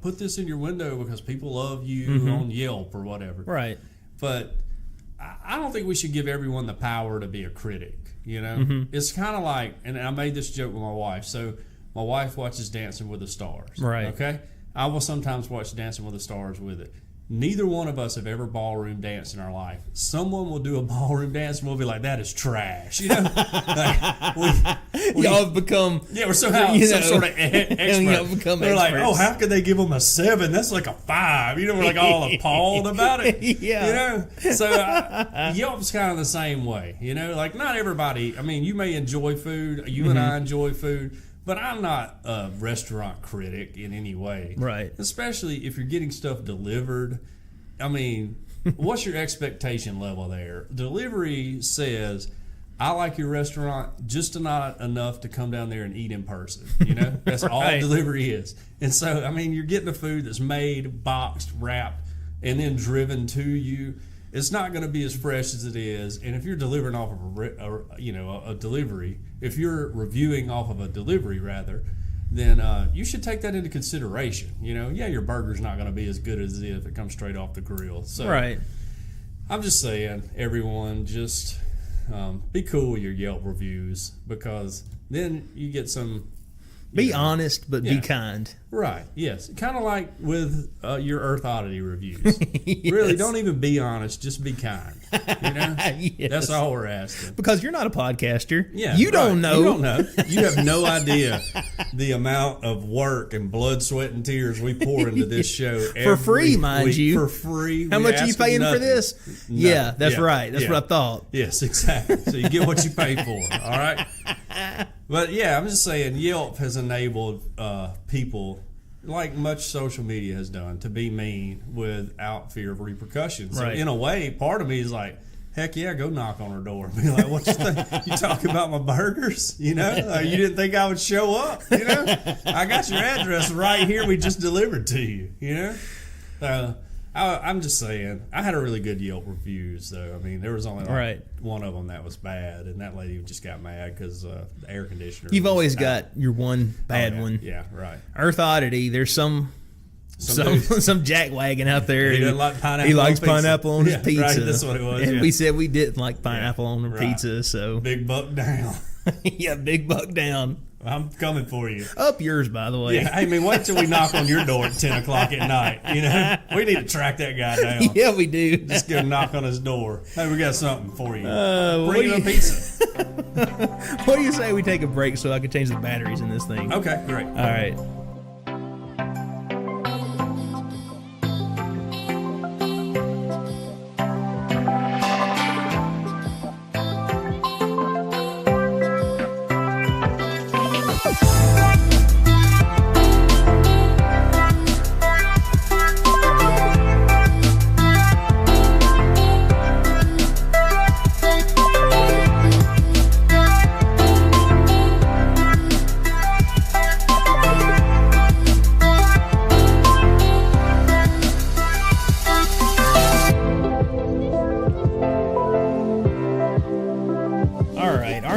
put this in your window because people love you on Yelp or whatever. Right. But I don't think we should give everyone the power to be a critic. It's kind of like, and I made this joke with my wife. So my wife watches Dancing with the Stars. Right. Okay. I will sometimes watch Dancing with the Stars with it. Neither one of us have ever ballroom danced in our life. Someone will do a ballroom dance and we'll be like, that is trash. Y'all have become... Yeah, we're somehow some sort of expert. They're like, oh, how could they give them a 7? That's like a 5. We're like all appalled about it. Yeah. So Yelp's kind of the same way. Like not everybody... I mean, you may enjoy food. You and I enjoy food. But I'm not a restaurant critic in any way. Right. Especially if you're getting stuff delivered. I mean, what's your expectation level there? Delivery says, I like your restaurant just not enough to come down there and eat in person. That's all delivery is. And so, I mean, you're getting a food that's made, boxed, wrapped, and then driven to you. It's not going to be as fresh as it is. And if you're delivering off of a delivery, if you're reviewing off of a delivery rather, then you should take that into consideration. Your burger's not going to be as good as it is if it comes straight off the grill. So right. I'm just saying, everyone, just be cool with your Yelp reviews, because then you get some... Be honest, but be kind. Right, yes. Kind of like with your Earth Oddity reviews. Yes. Really, don't even be honest, just be kind. Yes. That's all we're asking. Because you're not a podcaster. Yeah, You don't know. You don't know. You have no idea the amount of work and blood, sweat, and tears we pour into this show For free, mind week. you. For free. How much are you paying for this? Nothing. Yeah, that's right. That's what I thought. Yes, exactly. So you get what you pay for, all right? But yeah, I'm just saying, Yelp has enabled people, like much social media has done, to be mean without fear of repercussions. So Right. in a way, part of me is like, heck yeah, go knock on her door and be like, what you think? You talking about my burgers? You didn't think I would show up? I got your address right here. We just delivered to you. I'm just saying, I had a really good Yelp reviews, though. I mean, there was only one of them that was bad, and that lady just got mad because the air conditioner. You've always got your one bad one. Yeah, right. Earth Oddity, there's some jackwagon out there. He doesn't like pineapple. He likes on pizza. pineapple on his pizza. Right, that's what it was. And we said we didn't like pineapple on our pizza, so big buck down. yeah, big buck down. I'm coming for you. Up yours, by the way. Yeah, I mean, wait till we knock on your door at 10 o'clock at night. We need to track that guy down. Yeah, we do. Just go knock on his door. Hey, we got something for you. Bring you a pizza. What do you say we take a break so I can change the batteries in this thing? Okay, great. All right.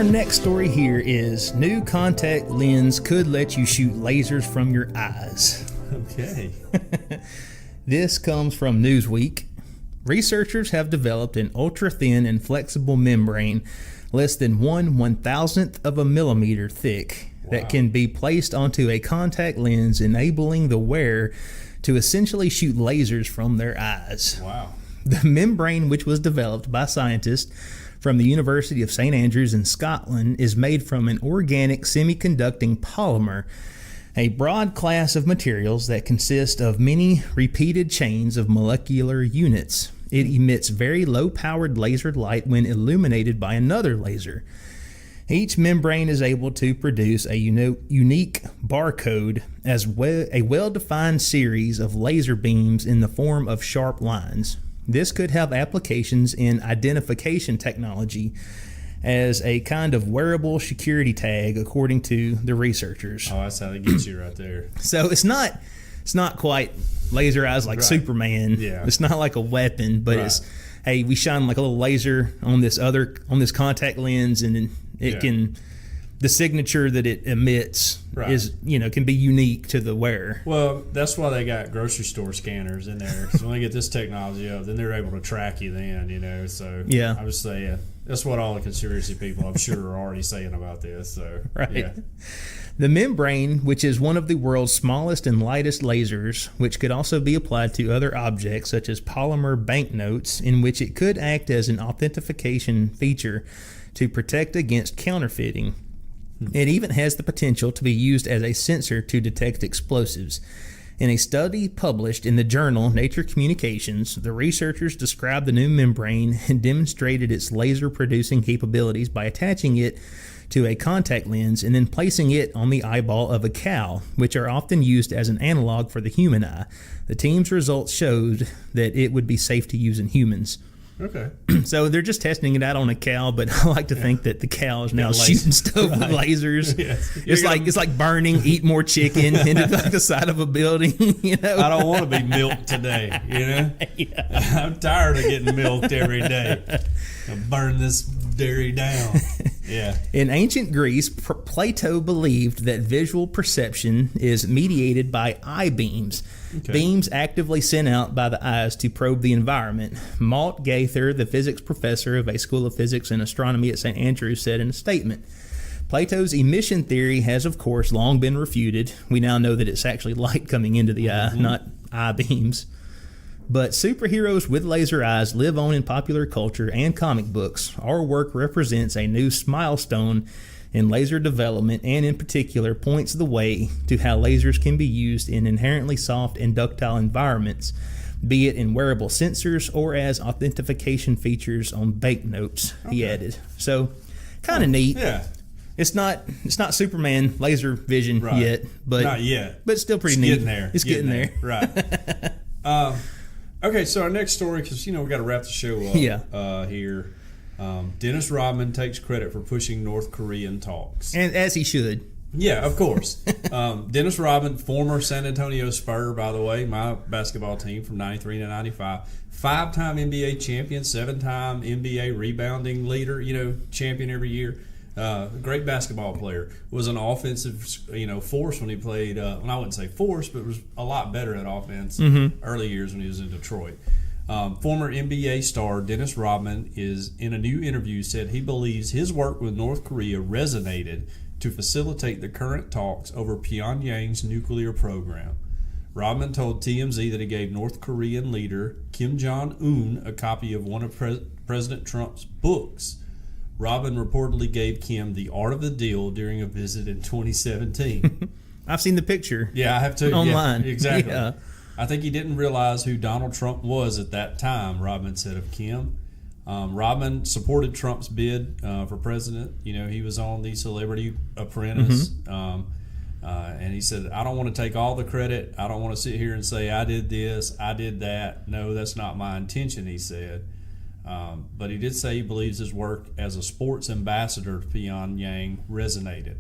Next story here is new contact lens could let you shoot lasers from your eyes. Okay. This comes from Newsweek. Researchers have developed an ultra-thin and flexible membrane less than 1/1000th of a millimeter thick that can be placed onto a contact lens, enabling the wearer to essentially shoot lasers from their eyes. Wow. The membrane, which was developed by scientists from the University of St. Andrews in Scotland, is made from an organic semiconducting polymer, a broad class of materials that consist of many repeated chains of molecular units. It emits very low-powered laser light when illuminated by another laser. Each membrane is able to produce a unique barcode as a well-defined series of laser beams in the form of sharp lines. This could have applications in identification technology as a kind of wearable security tag, according to the researchers. Oh, that's how they get you right there. So it's not quite laser eyes like Superman. Yeah. It's not like a weapon, but it's, hey, we shine like a little laser on this contact lens, and it can the signature that it emits Right. is, can be unique to the wearer. Well, that's why they got grocery store scanners in there. Because when they get this technology up, then they're able to track you then, So Yeah. I was saying, that's what all the conspiracy people, I'm sure, are already saying about this. So, Right. yeah. The membrane, which is one of the world's smallest and lightest lasers, which could also be applied to other objects such as polymer banknotes, in which it could act as an authentication feature to protect against counterfeiting. It even has the potential to be used as a sensor to detect explosives. In a study published in the journal Nature Communications, the researchers described the new membrane and demonstrated its laser-producing capabilities by attaching it to a contact lens and then placing it on the eyeball of a cow, which are often used as an analog for the human eye. The team's results showed that it would be safe to use in humans. Okay. So they're just testing it out on a cow, but I like to think that the cow is now shooting stuff with lasers. Yes. It's like burning, eat more chicken into like the side of a building. I don't want to be milked today, Yeah. I'm tired of getting milked every day. I'll burn this dairy down. Yeah. In ancient Greece, Plato believed that visual perception is mediated by eye beams, beams actively sent out by the eyes to probe the environment. Mault Gaither, the physics professor of a school of physics and astronomy at St. Andrews, said in a statement, Plato's emission theory has, of course, long been refuted. We now know that it's actually light coming into the eye, not eye beams. But superheroes with laser eyes live on in popular culture and comic books. Our work represents a new milestone in laser development and in particular points the way to how lasers can be used in inherently soft and ductile environments, be it in wearable sensors or as authentication features on banknotes, he added. So, kind of neat. Yeah. It's not Superman laser vision yet, but not yet. But it's still pretty neat. Getting there. It's getting there. Right. Okay, so our next story, because we got to wrap the show up here. Dennis Rodman takes credit for pushing North Korean talks. And as he should. Yeah, of course. Dennis Rodman, former San Antonio Spur, by the way, my basketball team from 93 to 95. 5-time NBA champion, 7-time NBA rebounding leader, champion every year. Great basketball player. Was an offensive, force when he played. Well, I wouldn't say force, but was a lot better at offense early years when he was in Detroit. Former NBA star Dennis Rodman is in a new interview said he believes his work with North Korea resonated to facilitate the current talks over Pyongyang's nuclear program. Rodman told TMZ that he gave North Korean leader Kim Jong-un a copy of one of President Trump's books. Rodman reportedly gave Kim The Art of the Deal during a visit in 2017. I've seen the picture. Yeah, I have too. Online. Yeah, exactly. Yeah. I think he didn't realize who Donald Trump was at that time, Rodman said of Kim. Rodman supported Trump's bid for president. He was on The Celebrity Apprentice. And he said, I don't want to take all the credit. I don't want to sit here and say, I did this, I did that. No, that's not my intention, he said. But he did say he believes his work as a sports ambassador to Pyongyang resonated.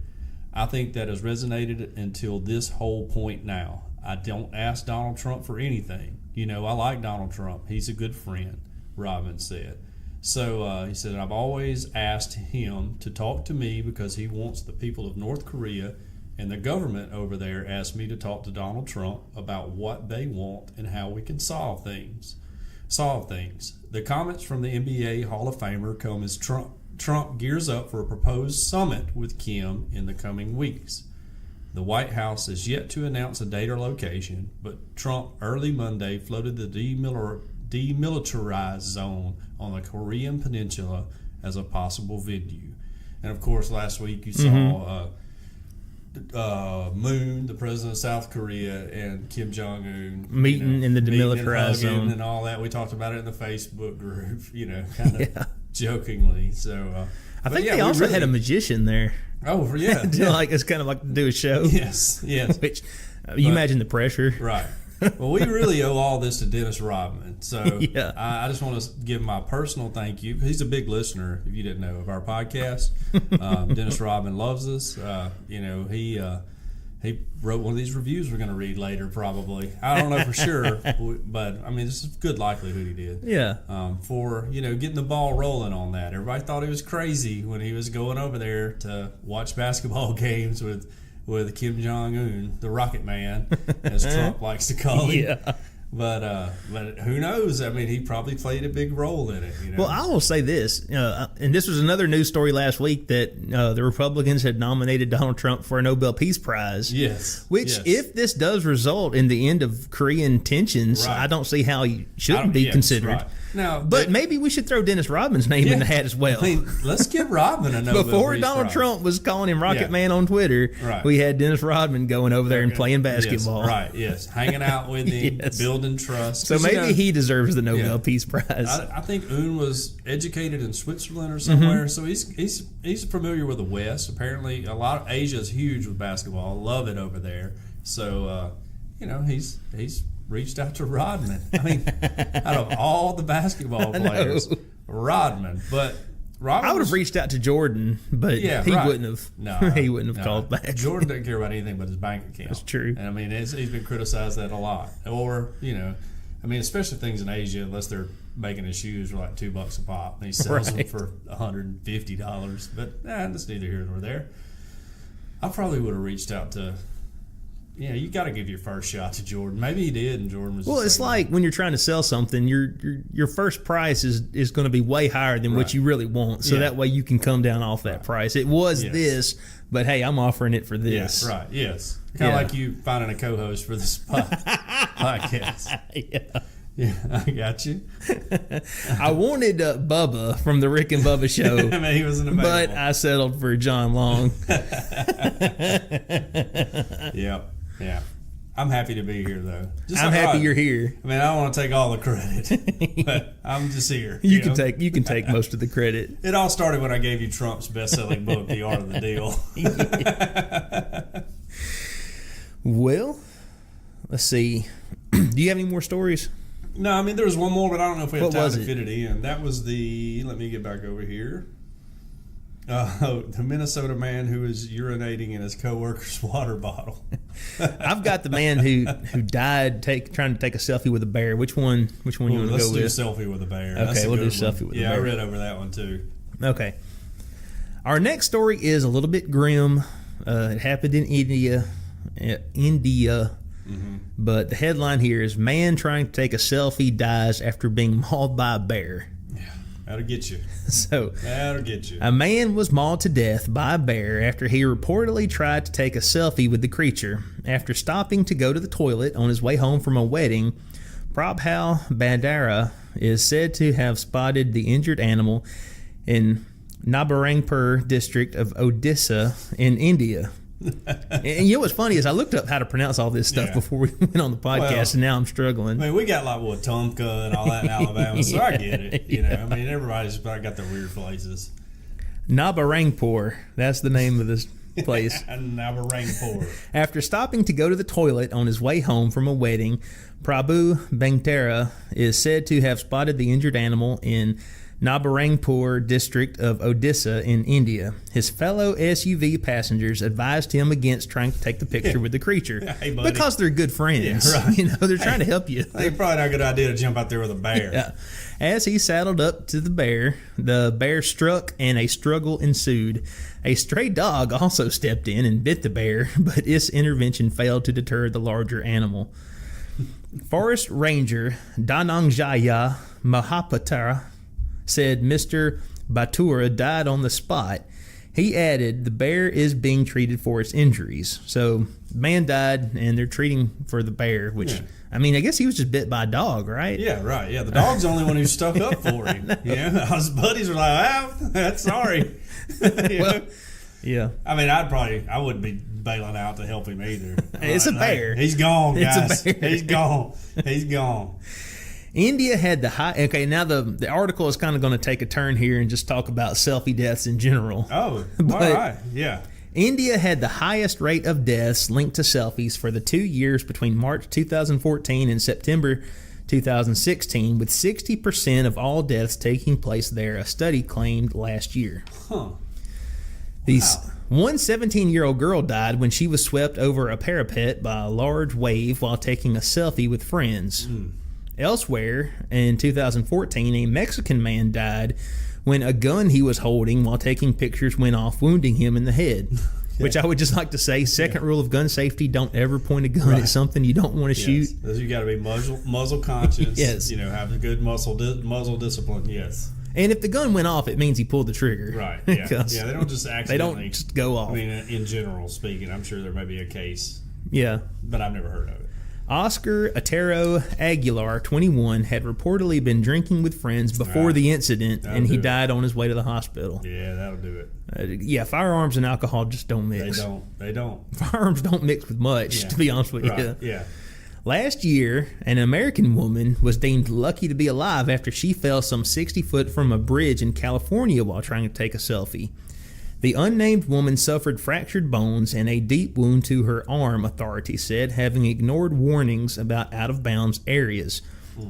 I think that has resonated until this whole point now. I don't ask Donald Trump for anything. I like Donald Trump. He's a good friend, Rodman said. So he said, I've always asked him to talk to me because he wants the people of North Korea and the government over there asked me to talk to Donald Trump about what they want and how we can solve things. The comments from the NBA Hall of Famer come as Trump gears up for a proposed summit with Kim in the coming weeks. The White House has yet to announce a date or location, but Trump early Monday floated the demilitarized zone on the Korean Peninsula as a possible venue. And of course, last week you saw Moon, the president of South Korea, and Kim Jong-un meeting in the demilitarized zone and all that. We talked about it in the Facebook group, kind of jokingly. So I think they also had a magician there. Oh, yeah. It's kind of like to do a show. Yes. Which you imagine the pressure. Right. Well, we really owe all this to Dennis Rodman. So I just want to give my personal thank you. He's a big listener, if you didn't know, of our podcast. Dennis Rodman loves us. he wrote one of these reviews we're going to read later, probably. I don't know for sure, but I mean, this is a good likelihood he did. Yeah. For getting the ball rolling on that. Everybody thought he was crazy when he was going over there to watch basketball games with Kim Jong Un, the Rocket Man, as Trump likes to call him. Yeah. But who knows? I mean, he probably played a big role in it. Well, I will say this, and this was another news story last week that the Republicans had nominated Donald Trump for a Nobel Peace Prize. Yes. Which, if this does result in the end of Korean tensions, I don't see how he shouldn't be considered. Right. Now, but maybe we should throw Dennis Rodman's name in the hat as well. I mean, let's give Rodman a Nobel Before Peace Donald Prize. Trump was calling him Rocket Man on Twitter, we had Dennis Rodman going over there and playing basketball. Yes, right, yes. Hanging out with him, building trust. So maybe he deserves the Nobel Peace Prize. I think Un was educated in Switzerland or somewhere, so he's familiar with the West. Apparently, a lot of Asia is huge with basketball. Love it over there. So, he's reached out to Rodman. I mean, out of all the basketball players, Rodman. But Rodman I would have reached out to Jordan, but he wouldn't have. No, he wouldn't have called back. Jordan doesn't care about anything but his bank account. That's true. And I mean, he's been criticized that a lot. Or especially things in Asia, unless they're making his shoes for like $2 a pop, and he sells them for $150. But that's neither here nor there. I probably would have reached out to. Yeah, you got to give your first shot to Jordan. Maybe he did, and Jordan was. Well, it's like when you're trying to sell something, your first price is going to be way higher than what you really want. So that way you can come down off that price. It was this, but hey, I'm offering it for this. Yes, right. Yes, kind of like you finding a co-host for this podcast. Yeah, I got you. I wanted Bubba from the Rick and Bubba show. I mean, he was an amazing. But I settled for John Long. Yep. Yeah. I'm happy to be here, though. I'm happy you're here. I mean, I don't want to take all the credit, but I'm just here. You can take most of the credit. It all started when I gave you Trump's best-selling book, The Art of the Deal. Well, let's see. Do you have any more stories? No, I mean, there was one more, but I don't know if we have time to it? fit it in. That was let me get back over here. The Minnesota man who is urinating in his coworker's water bottle. I've got the man who died trying to take a selfie with a bear. Which one you want to go with? Let's do selfie with a bear. Okay, we'll do selfie with a bear. Yeah, I read over that one too. Okay. Our next story is a little bit grim. It happened in India. But the headline here is man trying to take a selfie dies after being mauled by a bear. That'll get you. That'll get you. A man was mauled to death by a bear after he reportedly tried to take a selfie with the creature. After stopping to go to the toilet on his way home from a wedding, Prabhal Bandara is said to have spotted the injured animal in Nabarangpur district of Odisha in India. And you know what's funny is I looked up how to pronounce all this stuff before we went on the podcast, and now I'm struggling. I mean, we got like Wetumpka and all that in Alabama, so I get it. I mean, everybody's got their weird places. Nabarangpur, that's the name of this place. Nabarangpur. After stopping to go to the toilet on his way home from a wedding, Prabhu Bangtara is said to have spotted the injured animal in Nabarangpur district of Odisha in India. His fellow SUV passengers advised him against trying to take the picture with the creature because they're good friends. Yeah, right. They're trying to help you. It's probably not a good idea to jump out there with a bear. Yeah. As he saddled up to the bear struck and a struggle ensued. A stray dog also stepped in and bit the bear, but its intervention failed to deter the larger animal. Forest Ranger Dhananjaya Mahapatra said Mr. Batura died on the spot. He added the bear is being treated for its injuries. So man died and they're treating for the bear, which, I mean, I guess he was just bit by a dog, right? Yeah, right. Yeah, the dog's the only one who stuck up for him. His buddies were like, that's sorry. Well, yeah. I mean, I wouldn't be bailing out to help him either. It's a bear. He's gone, guys. It's a bear. He's gone. He's gone. India had the high. Okay, now the article is kind of going to take a turn here and just talk about selfie deaths in general. Oh, all right, yeah. India had the highest rate of deaths linked to selfies for the 2 years between March 2014 and September 2016, with 60% of all deaths taking place there. A study claimed last year. Huh. One 17-year-old girl died when she was swept over a parapet by a large wave while taking a selfie with friends. Elsewhere, in 2014, a Mexican man died when a gun he was holding while taking pictures went off, wounding him in the head. Which I would just like to say, second rule of gun safety, don't ever point a gun at something you don't want to shoot. You got to be muzzle conscious. Yes. Have a good muzzle discipline. Yes. And if the gun went off, it means he pulled the trigger. Right. Yeah. They don't just accidentally. They don't just go off. I mean, in general speaking, I'm sure there may be a case. Yeah. But I've never heard of it. Oscar Otero Aguilar, 21, had reportedly been drinking with friends before the incident, and he died on his way to the hospital. Yeah, that'll do it. Firearms and alcohol just don't mix. They don't. Firearms don't mix with much, to be honest with you. Yeah. Last year, an American woman was deemed lucky to be alive after she fell some 60 foot from a bridge in California while trying to take a selfie. The unnamed woman suffered fractured bones and a deep wound to her arm, authorities said, having ignored warnings about out-of-bounds areas.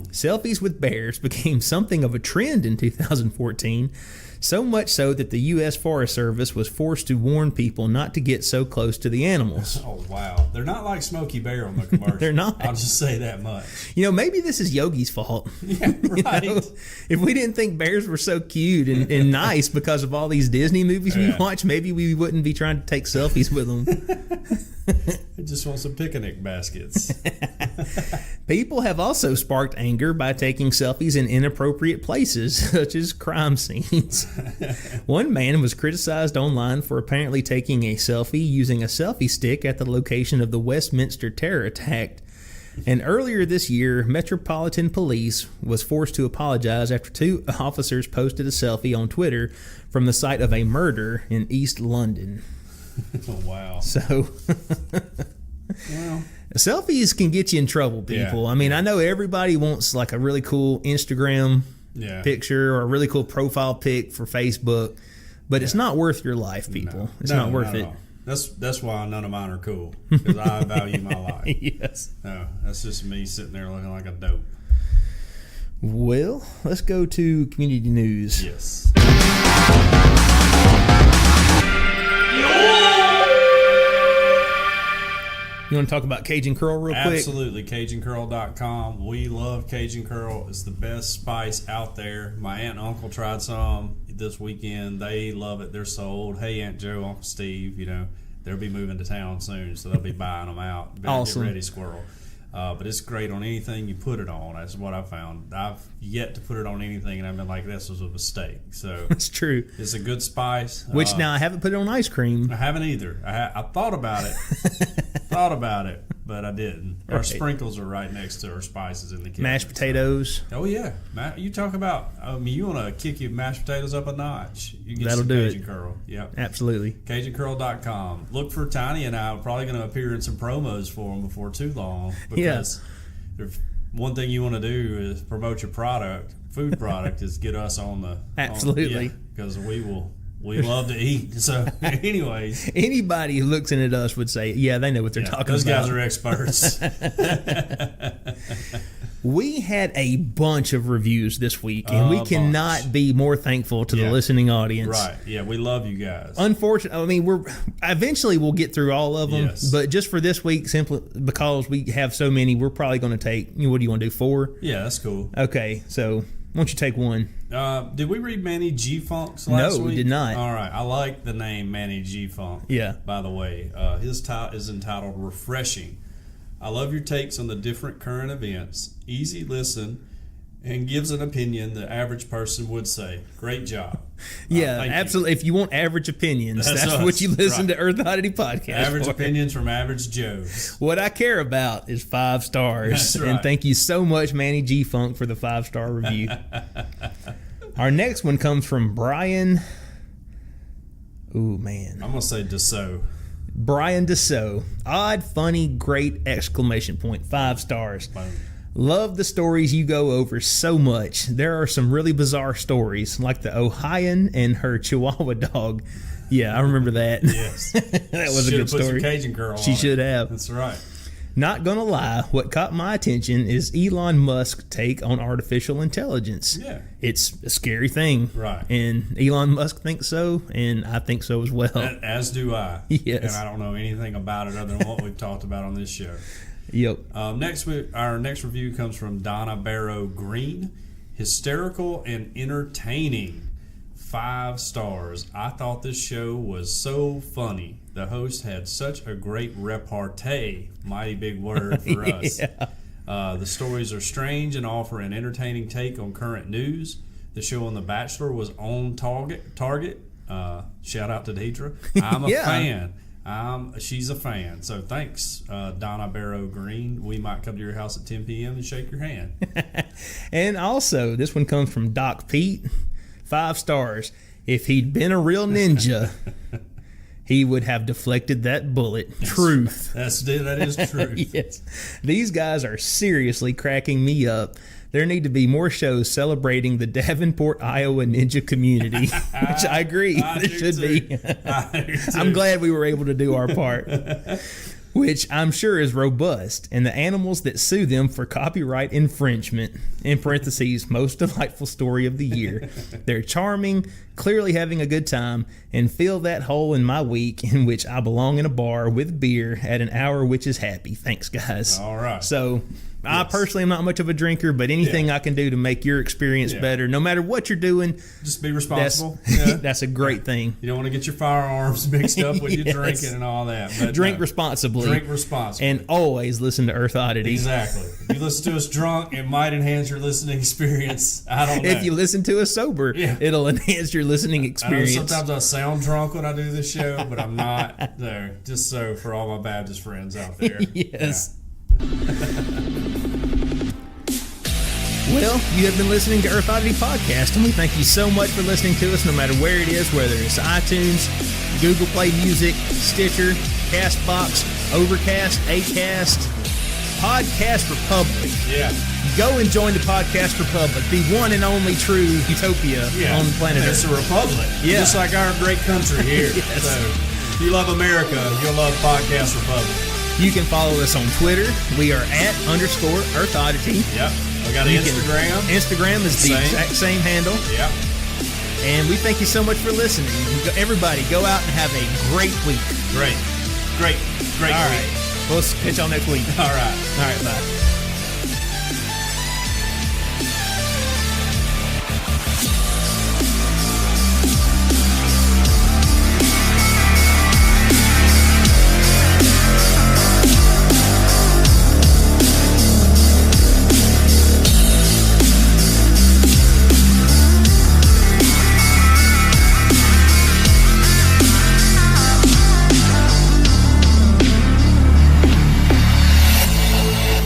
Selfies with bears became something of a trend in 2014, so much so that the U.S. Forest Service was forced to warn people not to get so close to the animals. Oh, wow. They're not like Smokey Bear on the commercial. They're not. I'll just say that much. Maybe this is Yogi's fault. Yeah, right. If we didn't think bears were so cute and nice because of all these Disney movies we watch, maybe we wouldn't be trying to take selfies with them. I just want some picnic baskets. People have also sparked anger by taking selfies in inappropriate places, such as crime scenes. One man was criticized online for apparently taking a selfie using a selfie stick at the location of the Westminster terror attack. And earlier this year, Metropolitan Police was forced to apologize after two officers posted a selfie on Twitter from the site of a murder in East London. Oh, wow. So, well, selfies can get you in trouble, people. Yeah. I mean, I know everybody wants like a really cool Instagram picture or a really cool profile pic for Facebook, but it's not worth your life, people. It's not worth it. That's why none of mine are cool, because I value my life. Yes. No, that's just me sitting there looking like a dope. Well, let's go to community news. Yes. You want to talk about Cajun Curl real quick? Absolutely. CajunCurl.com. We love Cajun Curl. It's the best spice out there. My aunt and uncle tried some this weekend. They love it. They're sold. Hey, Aunt Joe, Uncle Steve, they'll be moving to town soon, so they'll be buying them out. Awesome. Get ready, squirrel. But it's great on anything you put it on. That's what I found. I've yet to put it on anything, and I've been like, this was a mistake. So That's true. It's a good spice. Which now I haven't put it on ice cream. I haven't either. I thought about it. But I didn't. Our sprinkles are right next to our spices in the kitchen. Mashed potatoes. Oh, yeah. You talk about, you want to kick your mashed potatoes up a notch. You get That'll some do Cajun it. Curl. Yep. Absolutely. CajunCurl.com. Look for Tiny and I. We're probably going to appear in some promos for them before too long. Because one thing you want to do is promote your food product is get us on the... Absolutely. Because we love to eat. So, anyways. Anybody looking at us would say, they know what they're talking those about. Those guys are experts. We had a bunch of reviews this week, and we cannot be more thankful to the listening audience. Right. Yeah, we love you guys. Unfortunately, I mean, eventually we'll get through all of them, but just for this week, simply because we have so many, we're probably going to take, what do you want to do, 4? Yeah, that's cool. Okay, so why don't you take one? Did we read Manny G. Funk's last week? No, we did not. All right. I like the name Manny G. Funk. Yeah. By the way, his title is entitled Refreshing. I love your takes on the different current events. Easy listen and gives an opinion the average person would say. Great job. Yeah, absolutely. If you want average opinions, that's what you listen to Earth Oddity Podcast Average for. opinions from average Joes. What I care about is 5 stars. That's right. And thank you so much, Manny G. Funk, for the 5-star review. Our next one comes from Brian. Ooh, man. I'm going to say Dussault. Brian Dussault. Odd, funny, great, exclamation point. 5 stars. Boom. Love the stories you go over so much. There are some really bizarre stories, like the Ohioan and her Chihuahua dog. Yeah, I remember that. Yes. That was a good Put story. some Cajun Curl She on should it. have. That's right. Not gonna lie, what caught my attention is Elon Musk's take on artificial intelligence. Yeah. It's a scary thing. Right. And Elon Musk thinks so, and I think so as well. As do I. Yes. And I don't know anything about it other than what we've talked about on this show. Yep. Our next review comes from Donna Barrow Green. Hysterical and entertaining. 5 stars. I thought this show was so funny. The host had such a great repartee. Mighty big word for us. Yeah. The stories are strange and offer an entertaining take on current news. The show on The Bachelor was on target. Shout out to Deidre. I'm a fan. She's a fan. So thanks, Donna Barrow Green. We might come to your house at 10 p.m. and shake your hand. And also, this one comes from Doc Pete. 5 stars. If he'd been a real ninja, he would have deflected that bullet. Truth. That is truth. Yes. These guys are seriously cracking me up. There need to be more shows celebrating the Davenport, Iowa ninja community, which I agree. There should be. I'm glad we were able to do our part, which I'm sure is robust, and the animals that sue them for copyright infringement, in parentheses, most delightful story of the year. They're charming, clearly having a good time, and fill that hole in my week in which I belong in a bar with beer at an hour which is happy. Thanks, guys. All right. So I personally am not much of a drinker, but anything I can do to make your experience better, no matter what you're doing, just be responsible. That's a great thing. You don't want to get your firearms mixed up when you're drinking and all that. But drink responsibly. Drink responsibly. And always listen to Earth Oddity. Exactly. If you listen to us drunk, it might enhance your listening experience. I don't know. If you listen to us sober, it'll enhance your listening experience. I know sometimes I sound drunk when I do this show, but I'm not there. Just so for all my Baptist friends out there. Yes. Well, you have been listening to Earth Oddity Podcast, and we thank you so much for listening to us, no matter where it is, whether it's iTunes, Google Play Music, Stitcher, CastBox, Overcast, Acast, Podcast Republic. Yeah. Go and join the Podcast Republic, the one and only true utopia on planet Earth. It's a republic, just like our great country here. Yes. So, if you love America, you'll love Podcast Republic. You can follow us on Twitter. We are @_Earth Oddity. Yep. We got Instagram. Instagram is the exact same handle. Yep. And we thank you so much for listening. Everybody, go out and have a great week. Great week. All right. We'll catch y'all next week. All right. All right, bye.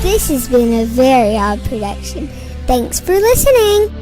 This has been a very odd production. Thanks for listening.